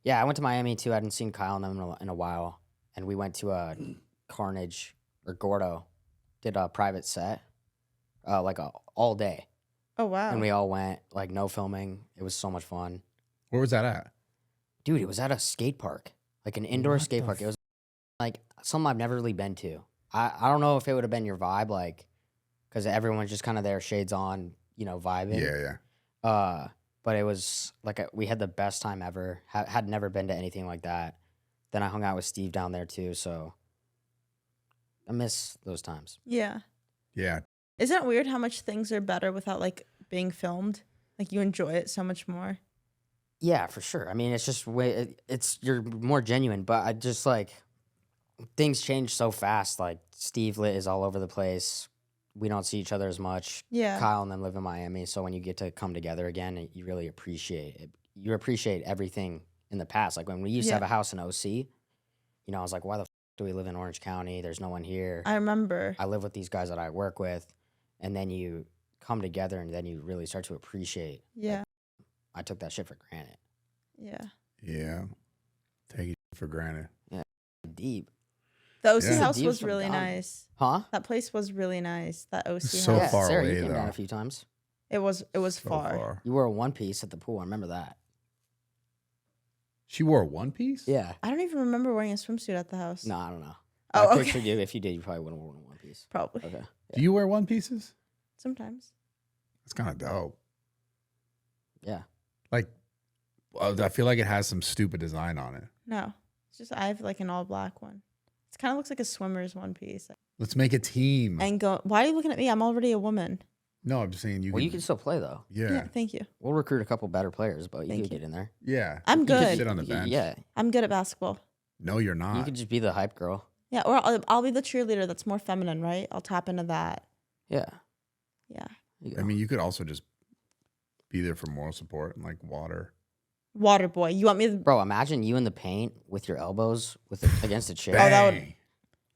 Yeah, I went to Miami too. I hadn't seen Kyle and them in a while, and we went to Carnage or Gordo, did a private set, all day, Oh, wow. and we all went like no filming. It was so much fun, Where was that at? dude. It was at a skate park, like an indoor What skate the park. It was like something I've never really been to. I don't know if it would have been your vibe, like, because everyone's just kind of there, shades on, vibing. Yeah, yeah. But it was like we had the best time ever. Had never been to anything like that. Then I hung out with Steve down there too, so I miss those times. Yeah. Yeah. Isn't it weird how much things are better without like being filmed? Like you enjoy it so much more. Yeah, for sure. I mean, it's just you're more genuine, but I just like things change so fast. Like Steve Lit is all over the place. We don't see each other as much. Yeah. Kyle and them live in Miami, so when you get to come together again, you really appreciate it. You appreciate everything in the past. Like when we used to have a house in OC, I was like, why the do we live in Orange County? There's no one here. I remember. I live with these guys that I work with, and then you come together, and then you really start to appreciate. Yeah. I took that shit for granted. Yeah. Yeah. Take it for granted. Deep, The OC Yeah. house Deals was from really Ghana. nice. huh? That place was really nice. That OC So house. Yeah, far Sarah, away, you came down though. a few times. It was So far. You wore a one piece at the pool. I remember that. She wore a one piece? Yeah. I don't even remember wearing a swimsuit at the house. No, I don't know. Oh, I okay. pictured you. If you did, you probably wouldn't have worn a one piece. Probably. Okay. Do you wear one pieces? Sometimes. It's kind of dope. Yeah. Like, I feel like it has some stupid design on it. No. It's just I have like an all black one. It kind of looks like a swimmer's one piece. Let's make a team. And go. Why are you looking at me? I'm already a woman. No, I'm just saying you Well, can. you can still play though. Yeah. Thank you. We'll recruit a couple better players, but you Thank could you. get in there. Yeah. I'm You can good. sit on the bench. Yeah. I'm good at basketball. No, you're You not. could just be the hype girl. Yeah, or I'll be the cheerleader that's more feminine, right? I'll tap into that. Yeah. Yeah. There you I go. mean, you could also just be there for moral support and like water. Water boy. You want me to Bro, imagine you in the paint with your elbows against a chair. Oh, that would- Bang.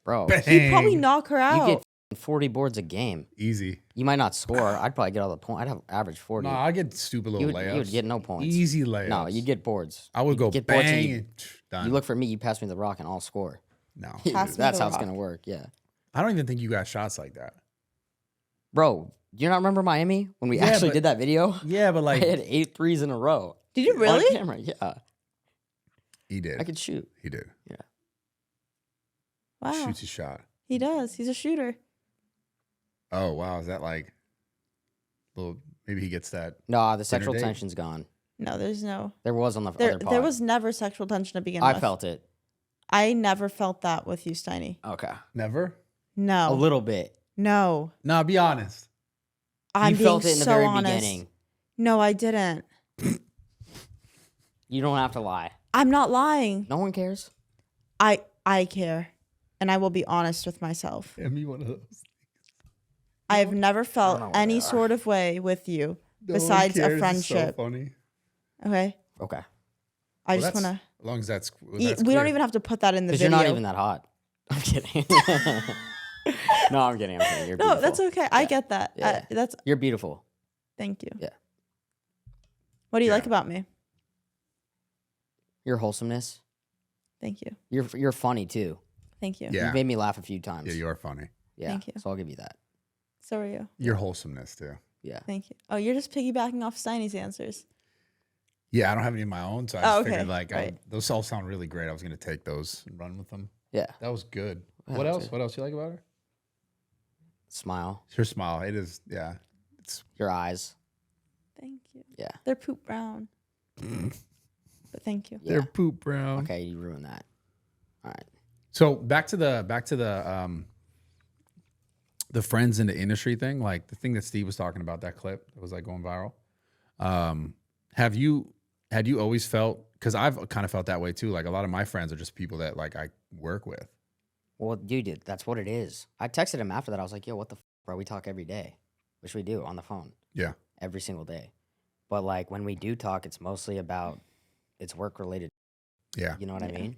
Bro, Bang. He'd probably knock her out. you get 40 boards a game. Easy. You might not score. I'd probably get all the points. I'd have average 40. No, I get stupid little you layups. would get no points. Easy layups. No, you get boards. I would You go get boards and bang you- and done. You look for me, you pass me the rock, and I'll score. No, Pass me That's the how it's rock. going to work. Yeah. I don't even think you got shots like that. Bro, Do you not remember Miami when we Yeah, actually but- did that video? Yeah, but I like had 8 threes in a row. Did you On really? camera, yeah. he did. I could shoot. He did. Wow. Shoots his shot. He does. He's a shooter. Oh wow, is that like little? Maybe he gets that. No, the sexual date? tension's gone. No, there's no. There was on the There, other pod. there was never sexual tension to begin I with. felt it. I never felt that with you, Steiny. Okay. Never. No. A little bit. No. No, be honest. I'm You being felt it in the so very honest. beginning. No, I didn't. You don't have to lie. I'm not lying. No one cares. I care, and I will be honest with myself. Give me one of those. I have never know felt what any they are. sort of way with you No one besides cares. a It's friendship. So funny. Okay. Okay. I Well, just that's- want As long as that's. to. We don't even have to put that in the Because video. you're not even that hot. I'm kidding. No, I'm kidding. I'm kidding. You're No, beautiful. that's okay. I Yeah. get that. Yeah. That's. You're beautiful. Thank you. Yeah. What do you Yeah. like about me? Your wholesomeness. Thank you. You're funny too. Thank you. Yeah. You made me laugh a few times. Yeah, you are funny. Yeah. Thank you. So I'll give you that. So are you. Your wholesomeness too. Yeah. Thank you. Oh, you're just piggybacking off Steiny's answers. Yeah, I don't have any of my own, so I Oh, just okay. figured like Right. those all sound really great. I was gonna take those and run with them. Yeah. That was good. Yeah, What that's else? it. What else you like about her? Smile. Her smile. It is. Yeah. It's. Your eyes. Thank you. Yeah. They're poop brown. But thank you. Yeah. They're poop brown. Okay, you ruined that. All right. So back to the friends in the industry thing, like the thing that Steve was talking about, that clip that was like going viral. Had you always felt, because I've kind of felt that way too. Like a lot of my friends are just people that like I work with. Well, dude, that's what it is. I texted him after that. I was like, yo, what the bro? We talk every day, which we do on the phone. Yeah. Every single day. But like when we do talk, it's mostly about it's work related. Yeah. You know what I Yeah. mean?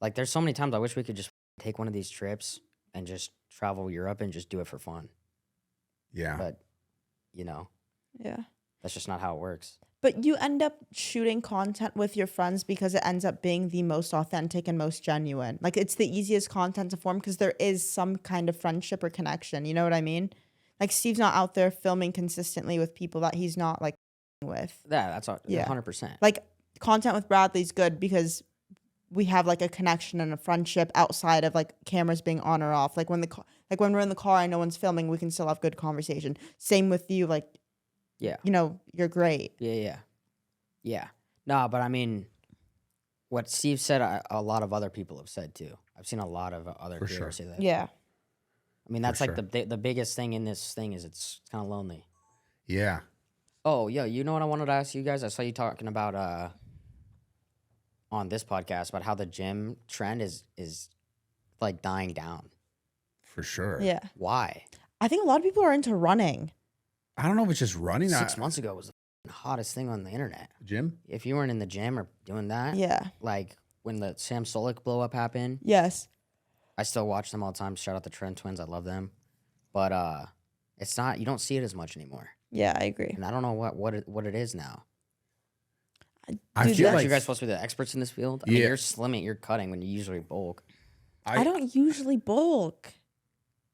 Like there's so many times I wish we could just take one of these trips and just travel Europe and just do it for fun. Yeah. But, you know, Yeah. that's just not how it works. But you end up shooting content with your friends because it ends up being the most authentic and most genuine. Like it's the easiest content to form because there is some kind of friendship or connection. You know what I mean? Like Steve's not out there filming consistently with people that he's not like with. Yeah, that's Yeah. 100%. Like content with Bradley's good because we have like a connection and a friendship outside of like cameras being on or off. Like when when we're in the car and no one's filming, we can still have good conversation. Same with you. Like, Yeah. you know, you're great. Yeah. No, but I mean, what Steve said, a lot of other people have said too. I've seen a lot of other For creators sure. say that. Yeah. I mean, that's For like the biggest thing in this thing is it's kind of lonely. Yeah. Oh, yo, you know what I wanted to ask you guys? I saw you talking about on this podcast about how the gym trend is like dying down. For sure. Yeah. Why? I think a lot of people are into running. I don't know if it's just running. 6 months ago was the hottest thing on the internet. Gym. If you weren't in the gym or doing that, Yeah. like when the Sam Solik blow up happened, Yes. I still watch them all the time. Shout out the Trend Twins, I love them. But it's not, you don't see it as much anymore. Yeah, I agree. And I don't know what it is now. I Dude, feel that's- like You guys supposed to be the experts in this field? I mean, Yeah. you're slimming, you're cutting when you usually bulk. I don't usually bulk.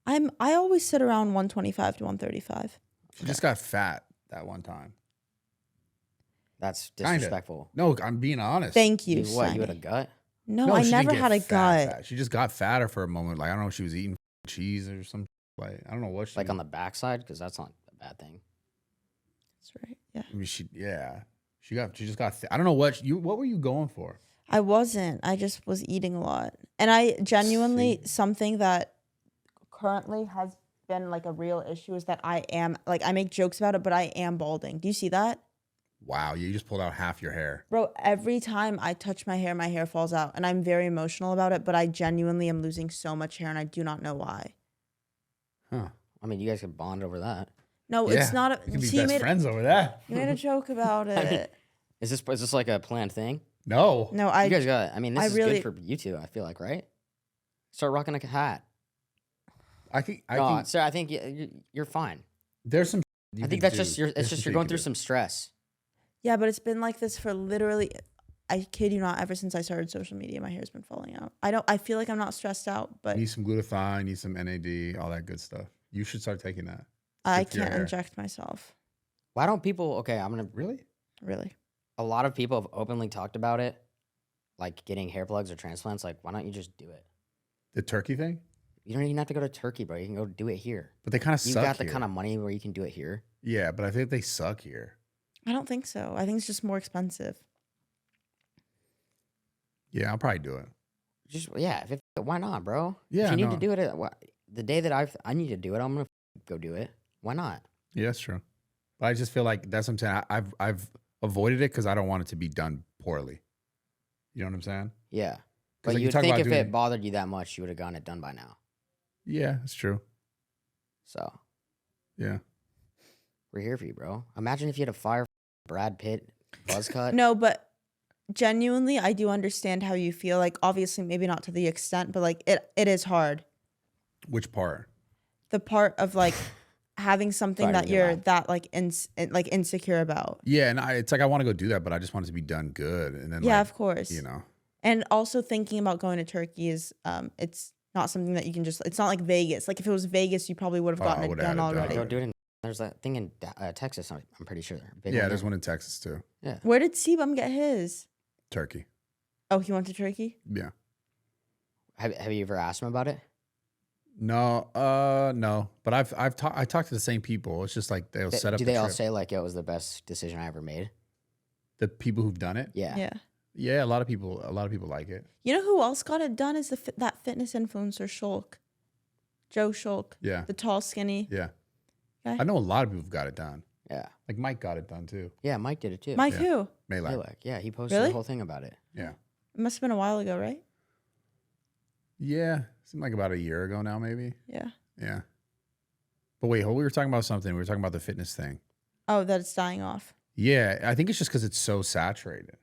I always sit around 125 to 135. She just got fat that one time. That's Kinda. disrespectful. No, I'm being honest. Thank you, Dude, what, you had a Steiny. gut? No, I she never didn't get had a fat, gut. fat. She just got fatter for a moment. Like I don't know if she was eating cheese or some like I don't know what she Like on the backside? Because that's not a bad thing. That's right. Yeah. I mean, she just got I don't know what were you going for? I wasn't. I just was eating a lot. And I genuinely, something that currently has been like a real issue is that I am, like, I make jokes about it, but I am balding. Do you see that? Wow, you just pulled out half your hair. Bro, every time I touch my hair falls out. And I'm very emotional about it, but I genuinely am losing so much hair and I do not know why. Huh. I mean, you guys could bond over that. No, Yeah, it's not. You can be See, best friends over that. you made a joke about it. Is this like a planned thing? No. No, You guys got, I mean, this I is really- good for you two, I feel like, right? Start rocking a hat. I think Sarah, I think you're fine. there's some I think that's just you're going through some stress. Yeah, but it's been like this for literally, I kid you not, ever since I started social media, my hair's been falling out. I feel like I'm not stressed out, but need some glutathione, need some NAD, all that good stuff. You should start taking that. I with your can't hair. inject myself. Why don't people? Okay, I'm gonna. Really? Really. A lot of people have openly talked about it, like getting hair plugs or transplants. Like, why don't you just do it? The turkey thing? You don't even have to go to Turkey, bro. You can go do it here. But they kind of You suck got the here. kind of money where you can do it here. Yeah, but I think they suck here. I don't think so. I think it's just more expensive. Yeah, I'll probably do it. Just why not, bro? Yeah, if you need no. to do it, the day that I need to do it, I'm gonna go do it. Why not? Yeah, that's true. But I just feel like that's what I'm saying. I've avoided it because I don't want it to be done poorly. You know what I'm saying? Yeah, 'Cause, but like, you you'd talk think about if doing- it bothered you that much, you would have gotten it done by now. Yeah, that's true. So Yeah. we're here for you, bro. Imagine if you had a fire Brad Pitt buzz cut. No, but genuinely, I do understand how you feel. Like, obviously, maybe not to the extent, but like it is hard. Which part? The part of like having something Sorry, that you're you're lying. that like insecure about. Yeah, and it's like I want to go do that, but I just want it to be done good. And then Yeah, like, of course. you know. And also thinking about going to Turkey is it's not something that you can just. It's not like Vegas. Like if it was Vegas, you probably would have Oh, I gotten it would've done had it done already. Go do it in. There's that thing in Texas. I'm pretty sure. Big Yeah, one there's there. one in Texas too. Yeah. Where did Sebum get his? Turkey. Oh, he went to Turkey. Yeah. Have you ever asked him about it? No, no. But I talked to the same people. It's just like they'll set up. Do the they all trip. say like it was the best decision I ever made? The people who've done it? Yeah. Yeah. Yeah, a lot of people like it. You know who else got it done? Is that fitness influencer Shulk, Joe Shulk. Yeah. The tall, skinny. Yeah. Okay. I know a lot of people have got it done. Yeah. Like Mike got it done too. Yeah. Mike did it too. Mike Yeah. who? Melee. Yeah. He posted Really? the whole thing about it. Yeah. It must have been a while ago, right? Yeah. Seemed like about a year ago now, maybe. Yeah. Yeah. But wait, we were talking about something. We were talking about the fitness thing. Oh, that it's dying off. Yeah. I think it's just because it's so saturated.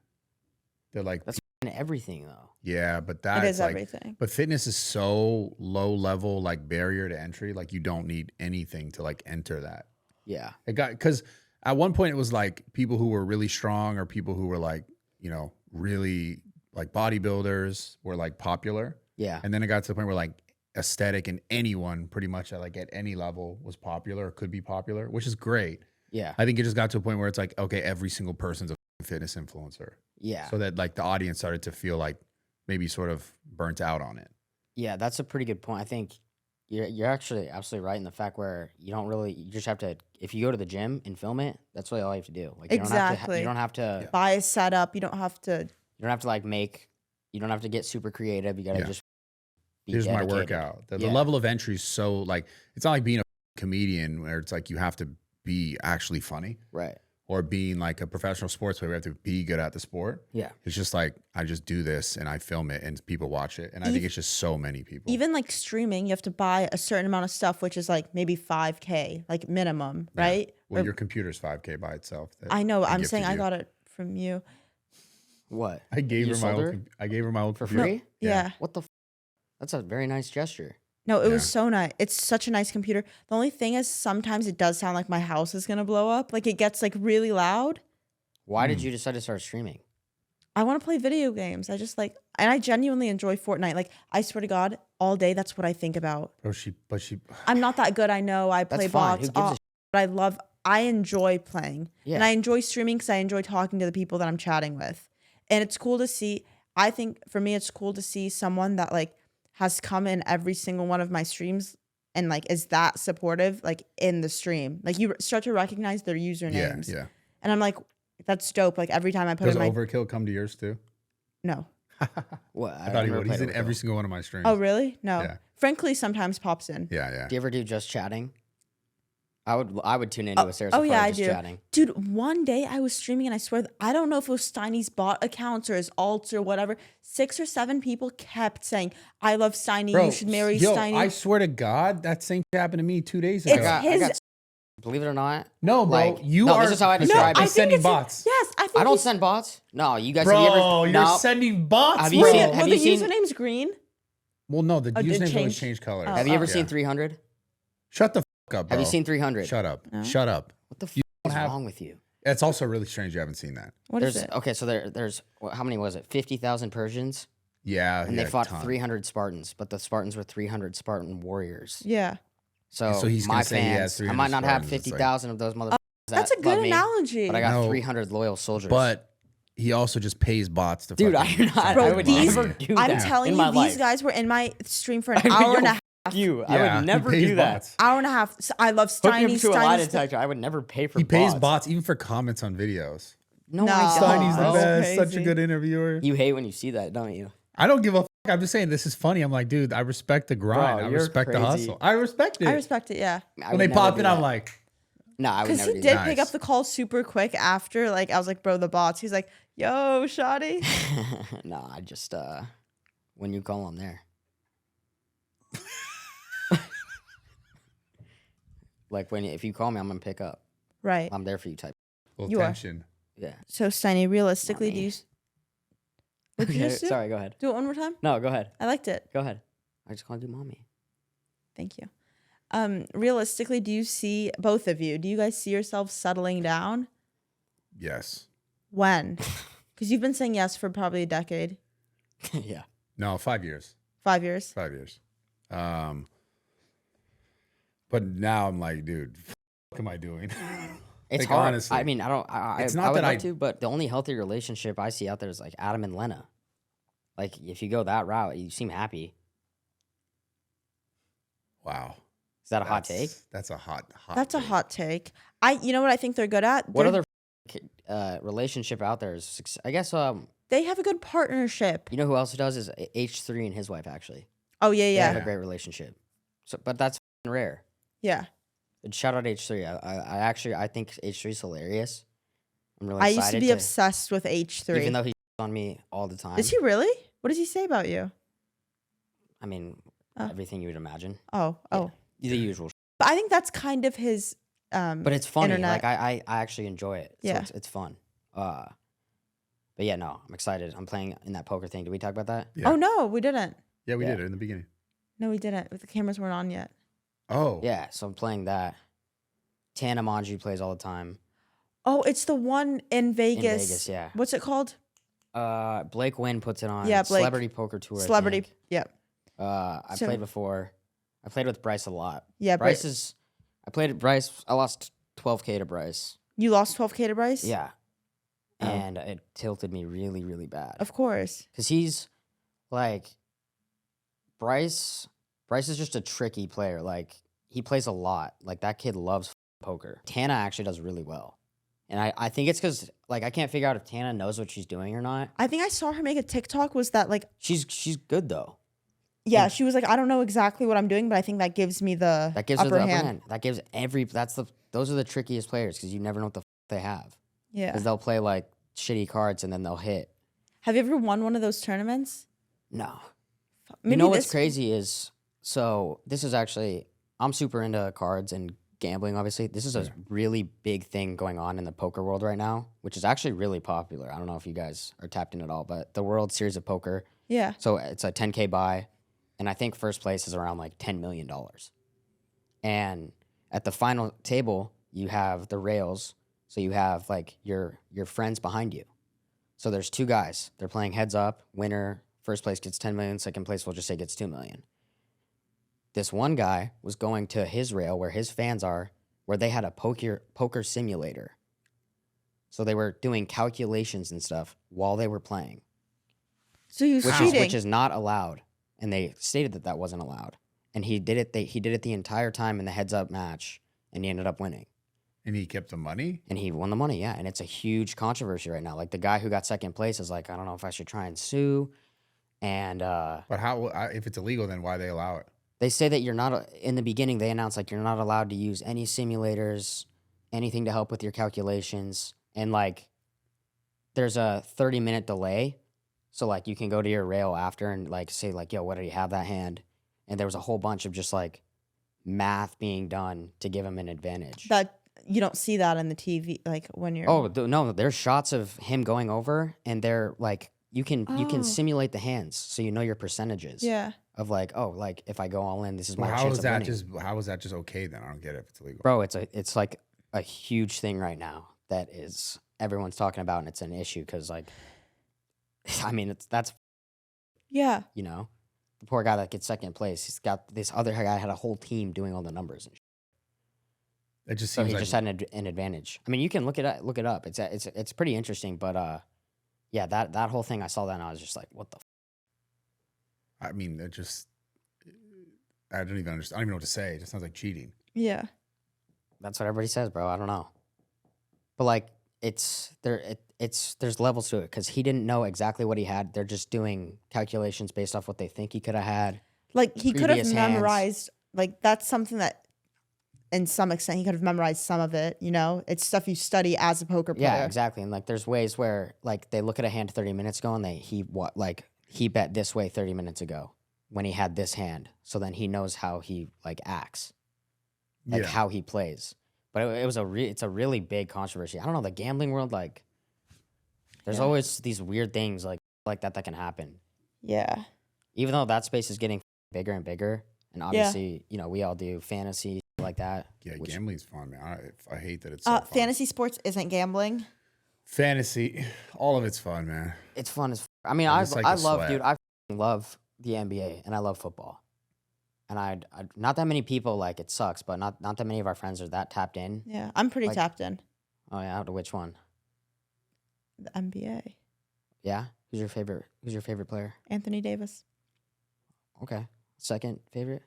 They're like, That's everything though. yeah, but It that's is like, everything. but fitness is so low level, like barrier to entry. Like you don't need anything to like enter that. Yeah. It got, because at one point it was like people who were really strong or people who were like, you know, really like bodybuilders were like popular. Yeah. And then it got to the point where like aesthetic and anyone pretty much at any level was popular or could be popular, which is great. Yeah. I think it just got to a point where it's like, okay, every single person's a fitness influencer. Yeah. So that like the audience started to feel like maybe sort of burnt out on it. Yeah. That's a pretty good point. I think you're actually absolutely right in the fact where you just have to, if you go to the gym and film it, that's really all you have to do. Like Exactly. you don't have to Buy a setup. You don't have to. you don't have to get super creative. You got to Yeah. just be Here's my dedicated. workout. The Yeah. level of entry is so like, it's not like being a comedian where it's like you have to be actually funny Right. or being like a professional sports player. We have to be good at the sport. Yeah. It's just like, I just do this and I film it and people watch it. And I think it's just so many people. Even like streaming, you have to buy a certain amount of stuff, which is like maybe 5K, like minimum, Yeah. right? Well, Or- your computer's 5K by itself. that I know. I'm gifted saying I you. got it from you. What? I gave You her my sold her? old, I gave her my old For computer. free? Yeah. What the? That's a very nice gesture. No, it was Yeah. so nice. It's such a nice computer. The only thing is sometimes it does sound like my house is going to blow up. Like it gets like really loud. Why did you decide to start streaming? I want to play video games. I just like, and I genuinely enjoy Fortnite. Like I swear to God, all day that's what I think about. Bro, she, I'm not that good. I know I play That's fine. bots, Who gives a but I enjoy playing. Yeah. And I enjoy streaming because I enjoy talking to the people that I'm chatting with. And it's cool to see. I think for me, it's cool to see someone that like has come in every single one of my streams and like is that supportive, like in the stream. Like you start to recognize their yeah, usernames. yeah. And I'm like, that's dope. Like every time I put Does in my Overkill come to yours too? no. What? I thought he never would. He's played in every Overkill. single one of my streams. Oh really? No. Yeah. Frankly, sometimes pops in. Yeah, yeah. Do you ever do just chatting? I would tune into a Sarah Oh yeah, I just do. chatting. Dude, one day I was streaming and I swear, I don't know if it was Steiny's bot accounts or his alts or whatever. 6 or 7 people kept saying, I love Steiny, you should marry Steiny. I swear to God, that same thing happened to me 2 days It's ago. I got, believe it or not. No, bro, like, you no, are. this is how I you describe are it. sending bots. Yes, I think I don't he's- send bots. No, you guys. Bro, have you ever, you're no, sending bots. Have you bro. seen- Well, have the you seen- username's green. Well, no, the Oh, did it usernames always change? change colors. Oh. Have you ever Yeah. seen 300? Shut the fuck up, bro. Have you seen 300? Shut up. No. Shut up. What the f- don't is have- wrong with you? It's also really strange you haven't seen that. What is There's it? okay, so there's how many was it? 50,000 Persians, Yeah, and yeah, they fought ton. 300 Spartans, but the Spartans were 300 Spartan warriors. Yeah. So he's my gonna say he has fans, I 300 might not have friends, it's 50,000 of those motherfuckers. That's a that good love me, analogy. but I got No. 300 loyal soldiers. But he also just pays bots to dude, fucking I Bro, would these- never do I'm that telling in you, my these life. guys were in my stream for an Yo, hour and a half. You, Yeah, I would he never pays do that. bots. Hour and a half. So I love Hook me Steiny. up to a lie Steiny's detector. I would never pay for He pays bots. bots even for comments on videos. No, No. I don't. Steiny's the that's best. Such a crazy. good interviewer. You hate when you see that, don't you? I don't give a fuck. I'm just saying this is funny. I'm like, dude, I respect the grind. Bro, I you're respect the crazy. hustle. I respect it. I respect it, yeah. I When would they never pop do in, I'm that. like, no, I would Because never he do did that. pick up the call super quick after. Like, I was like, bro, the bots. He's like, yo, shoddy. No, I just when you call, I'm there. Like if you call me, I'm gonna pick up. Right. I'm there for you type. well, You are. tension. Yeah. So, Steiny, realistically, Not do me. you... What did you just do? Sorry, go ahead. Do it one more time? No, go ahead. I liked it. Go ahead. I just called you mommy. Thank you. Realistically, do you see, both of you, do you guys see yourselves settling down? Yes. When? Because you've been saying yes for probably a decade. Yeah. No, 5 years. 5 years. 5 years. But now I'm like, dude, what am I doing? It's Like, hard. honestly. I mean, I don't. It's I not would that love I- to, but the only healthy relationship I see out there is like Adam and Lena. Like, if you go that route, you seem happy. Wow. Is that a hot take? That's a hot That's a take. hot take. You know what I think they're good at? What They're- other relationship out there is? I guess They have a good partnership. you know who else does is H3 and his wife actually. Oh, yeah, They have yeah. a great relationship. So, but that's rare. Yeah. And shout out H3. I think H3 is hilarious. I'm really I excited used to be obsessed with H3. even though he's on me all the time. Is he really? What does he say about you? I mean, Oh. everything you would imagine. Oh, oh. The usual. But I think that's kind of his But it's funny. internet. Like I actually enjoy it. So Yeah. it's fun. But yeah, no, I'm excited. I'm playing in that poker thing. Did we talk about that? Yeah. Oh, no, we didn't. Yeah, we Yeah. did it in the beginning. No, we didn't. The cameras weren't on yet. Oh. Yeah, so I'm playing that. Tana Manji plays all the time. Oh, it's the one in Vegas. In Vegas, yeah. What's it called? Blake Wynn puts it on. Yeah, Blake. Celebrity Poker Tour. I Celebrity. think. Yep. I So- played before. I played with Bryce a lot. Yeah, Bryce Bryce. is. I played at Bryce. I lost 12K to Bryce. You lost 12K to Bryce? Yeah. Oh. And it tilted me really, really bad. Of course. Because he's like Bryce is just a tricky player. Like he plays a lot. Like that kid loves poker. Tana actually does really well. And I think it's because like I can't figure out if Tana knows what she's doing or not. I think I saw her make a TikTok was that like, She's good though. yeah, And- she was like, I don't know exactly what I'm doing, but I think that gives me the That gives her upper the upper hand. hand. That gives those are the trickiest players because you never know what the they have. Yeah. Because they'll play like shitty cards and then they'll hit. Have you ever won one of those tournaments? No. Maybe You know what's this- crazy is so this is actually I'm super into cards and gambling obviously. This is a really big thing going on in the poker world right now, which is actually really popular. I don't know if you guys are tapped in at all, but the World Series of Poker. Yeah. So it's a 10K buy and I think first place is around like $10 million. And at the final table, you have the rails. So you have like your friends behind you. So there's two guys. They're playing heads up. Winner, first place gets 10 million. Second place, we'll just say gets 2 million. This one guy was going to his rail where his fans are, where they had a poker simulator. So they were doing calculations and stuff while they were playing, So he was which cheating. is not allowed. And they stated that that wasn't allowed. And he did it. He did it the entire time in the heads up match, and he ended up winning. And he kept the money? And he won the money, yeah. And it's a huge controversy right now. Like the guy who got second place is like, I don't know if I should try and sue. And But how, if it's illegal, then why they allow it? they say that you're not, in the beginning, they announced like you're not allowed to use any simulators, anything to help with your calculations. And like, there's a 30-minute delay. So like, you can go to your rail after and like say like, yo, what do you have that hand? And there was a whole bunch of just like math being done to give him an advantage. that you don't see that in the TV, like when you're. Oh no! There's shots of him going over, and they're like, you can Oh. simulate the hands, so you know your percentages. Yeah. Of like, oh, like if I go all in, this is my Well, chance of winning. how is that just okay then? I don't get it if it's illegal. Bro, it's like a huge thing right now that is everyone's talking about, and it's an issue because like, I mean, that's Yeah. you know, The poor guy that gets second place, he's got this other guy had a whole team doing all the numbers. It just So seems he like just had an advantage. I mean, you can look it up. It's pretty interesting. But yeah, that whole thing, I saw that and I was just like, what the? I mean, I don't even understand. I don't even know what to say. It just sounds like cheating. Yeah. That's what everybody says, bro. I don't know. But like, there's levels to it because he didn't know exactly what he had. They're just doing calculations based off what they think he could have had. Like he could have Previous hands. memorized. Like that's something that, in some extent, he could have memorized some of it. You know, it's stuff you study as a poker player. Yeah, exactly. And like, there's ways where like they look at a hand 30 minutes ago and he bet this way 30 minutes ago when he had this hand. So then he knows how he like acts, like Yeah. how he plays. But it's a really big controversy. I don't know, the gambling world, like there's always these weird things like that can happen. Yeah. Even though that space is getting bigger and bigger, and obviously, you know, we all do fantasy like that. Yeah, gambling's fun, man. I hate that it's so fun. Fantasy sports isn't gambling. Fantasy, all of it's fun, man. It's fun as I mean, I just like I to love, sweat. dude, I f***ing love the NBA and I love football. And I not that many people, like, it sucks, but not that many of our friends are that tapped in. Yeah, I'm pretty Like- tapped in. Oh yeah, to which one? The NBA. Yeah, who's your favorite player? Anthony Davis. Okay, second favorite?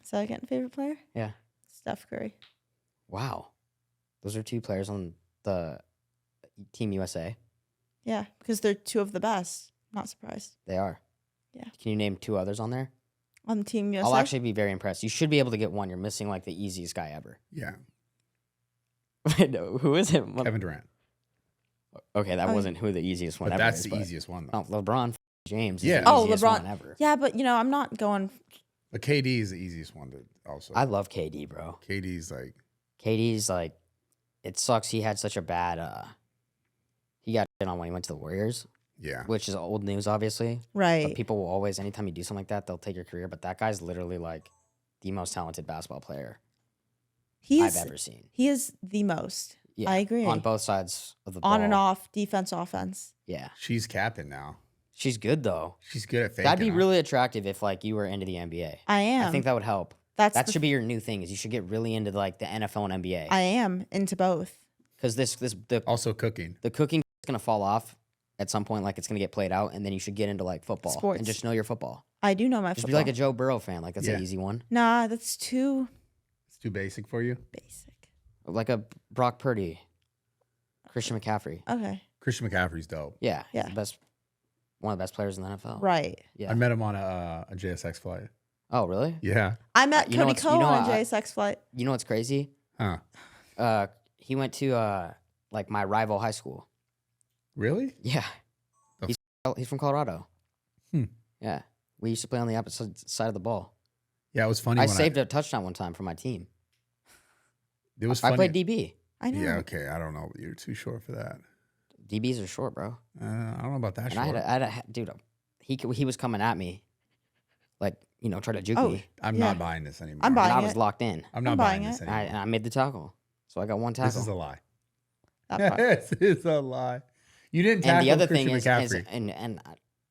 Second favorite player? Yeah. Steph Curry. Wow, those are two players on the Team USA. Yeah, because they're two of the best. Not surprised. They are. Yeah. Can you name two others on there? On Team USA. I'll actually be very impressed. You should be able to get one. You're missing like the easiest guy ever. Yeah, No, who is it? Kevin Durant. Okay, that Oh, wasn't who the easiest one But ever that's is, the but- easiest one, though. Oh, LeBron James. Is Yeah. the Oh, easiest LeBron. one ever. Yeah, but you know, I'm not going. But KD is the easiest one to also. I love KD, bro. KD's like, KD's like, it sucks. He had such a bad. He got shit on when he went to the Warriors, yeah. which is old news, obviously. Right. But people will always, anytime you do something like that, they'll take your career. But that guy's literally like the most talented basketball player I've ever seen. He is the most. Yeah, I agree. on both sides of the ball. On and off, defense, offense. Yeah, She's capping now. she's good though. She's good at faking. That'd be huh? really attractive if like you were into the NBA. I am. I think that would help. That's That the- should be your new thing. Is you should get really into like the NFL and NBA I am into both. because the Also cooking. cooking is gonna fall off at some point. Like it's gonna get played out, and then you should get into like football Sports. and just know your football. I do know my Just football. be like a Joe Burrow fan. Like that's Yeah. an easy one. Nah, that's too It's too basic for you. basic. Like a Brock Purdy, Christian McCaffrey. Okay. Christian McCaffrey's dope. Yeah, he's Yeah. the best, one of the best players in the NFL. Right. Yeah. I met him on a JSX flight. Oh, really? Yeah. I met you know Cody what's- Ko you know on a what, JSX flight. You know what's crazy? Huh. He went to like my rival high school. Really? Yeah. The He's from Colorado. Hmm. Yeah. We used to play on the opposite side of the ball. Yeah, it was funny. I when saved a touchdown one time for my team. It was I funny. played DB. I know. Yeah, okay. I don't know. You're too short for that. DBs are short, bro. I don't know about that And short. I had a dude. He was coming at me, like try to juke Oh, me. I'm yeah. not buying this anymore. I'm buying And I was it. locked in. I'm not I'm buying buying this it. anymore. And I made the tackle, so I got one tackle. This is a lie. That part. This is a lie. You didn't tackle And the other Christian thing is, McCaffrey. and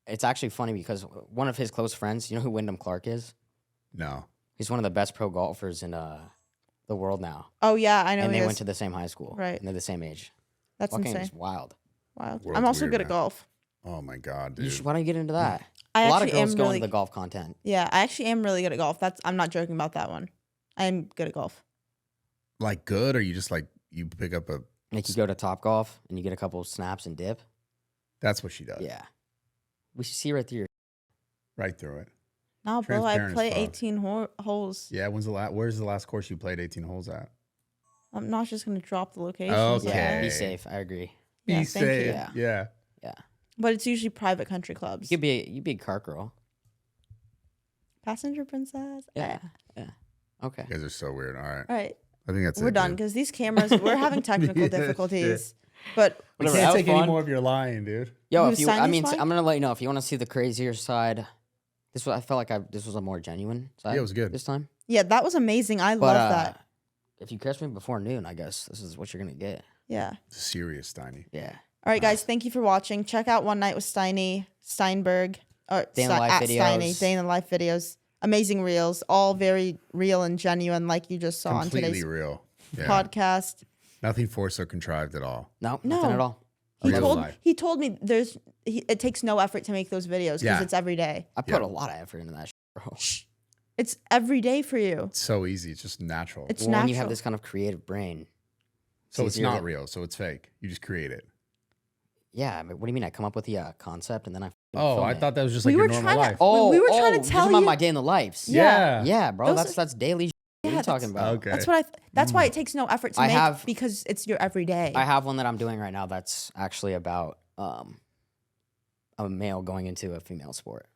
it's actually funny because one of his close friends, you know who Wyndham Clark is? No. He's one of the best pro golfers in the world now. Oh yeah, I know. And he they is. went to the same high school. Right. And they're the same age. That's Fucking insane. is wild. Wild. World's I'm also weird, good at man. golf. Oh my God, dude. Why don't you get into that? I A lot of actually girls am go really. into the golf content. Yeah, I actually am really good at golf. I'm not joking about that one. I am good at golf. Like good, or you just like you pick up a? Like you go to Top Golf and you get a couple snaps and dip. That's what she does. Yeah. We should see right through your. Right through it. No, bro, I Transparent as play fuck. 18 holes. Yeah. Where's the last course you played 18 holes at? I'm not just gonna drop the location. Okay. Yeah, be safe. I agree. Yeah, Be thank you. safe. Yeah. Yeah. Yeah. But it's usually private country clubs. You'd be a cart girl. Passenger princess. Yeah. Yeah. Okay. You guys are so weird. All right. All right, I think that's we're it. done dude. because these cameras. We're having technical Yeah, difficulties. But We Whatever, can't that was take any fun. more of your lying, dude. Yo, You if you, sign I these mean, fine? I'm gonna let you know if you want to see the crazier side. I felt like this was a more genuine side. Yeah, it was good. this time. yeah, that was amazing. I But love that. if you catch me before noon, I guess this is what you're gonna get. Yeah. Serious, Steiny. Yeah. All right, guys. Thank you for watching. Check out One Night with Steiny Steinberg. Day in the life at videos. Steiny, day in the life videos. Amazing reels, all very real and genuine, like you just saw Completely on today's real. Yeah. podcast. Nothing forced or contrived at all. No, nothing at all. He told me it takes no effort to make those videos because it's every day. I put a lot of effort into that, bro. It's every day for you. It's so easy. It's just natural. It's Well, natural. when you have this kind of creative brain. So it's not real. So it's fake. You just create it. Yeah, but what do you mean? I come up with the concept and then I. Oh, I thought that was just like your normal life. We were trying to tell about you my day in the lives. Yeah. Yeah, bro. Those That's daily. What are you talking about? Okay. That's what that's why it takes no effort to make because it's your everyday. I have one that I'm doing right now that's actually about a male going into a female sport.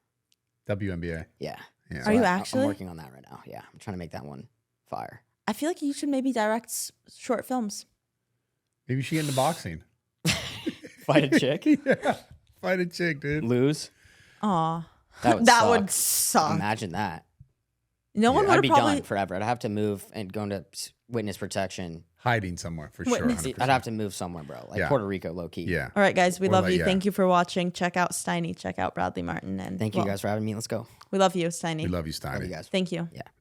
WNBA. Yeah. Yeah. Are you actually? I'm working on that right now. Yeah, I'm trying to make that one fire. I feel like you should maybe direct short films. Maybe you should get into boxing. Fight a chick? Yeah. Fight a chick, dude. Lose? Aw. That would suck. Imagine that. No one would I'd be probably done forever. I'd have to move and go into witness protection. Hiding somewhere for Witness. sure. 100%. I'd have to move somewhere, bro. Like Puerto Rico, low key. Yeah. All right, guys, we Or love like, you. yeah. Thank you for watching. Check out Steiny. Check out Bradley Martin. And Thank you guys for having me. Let's go. We love you, Steiny. We love you, Steiny. Love you guys. Thank you. Yeah.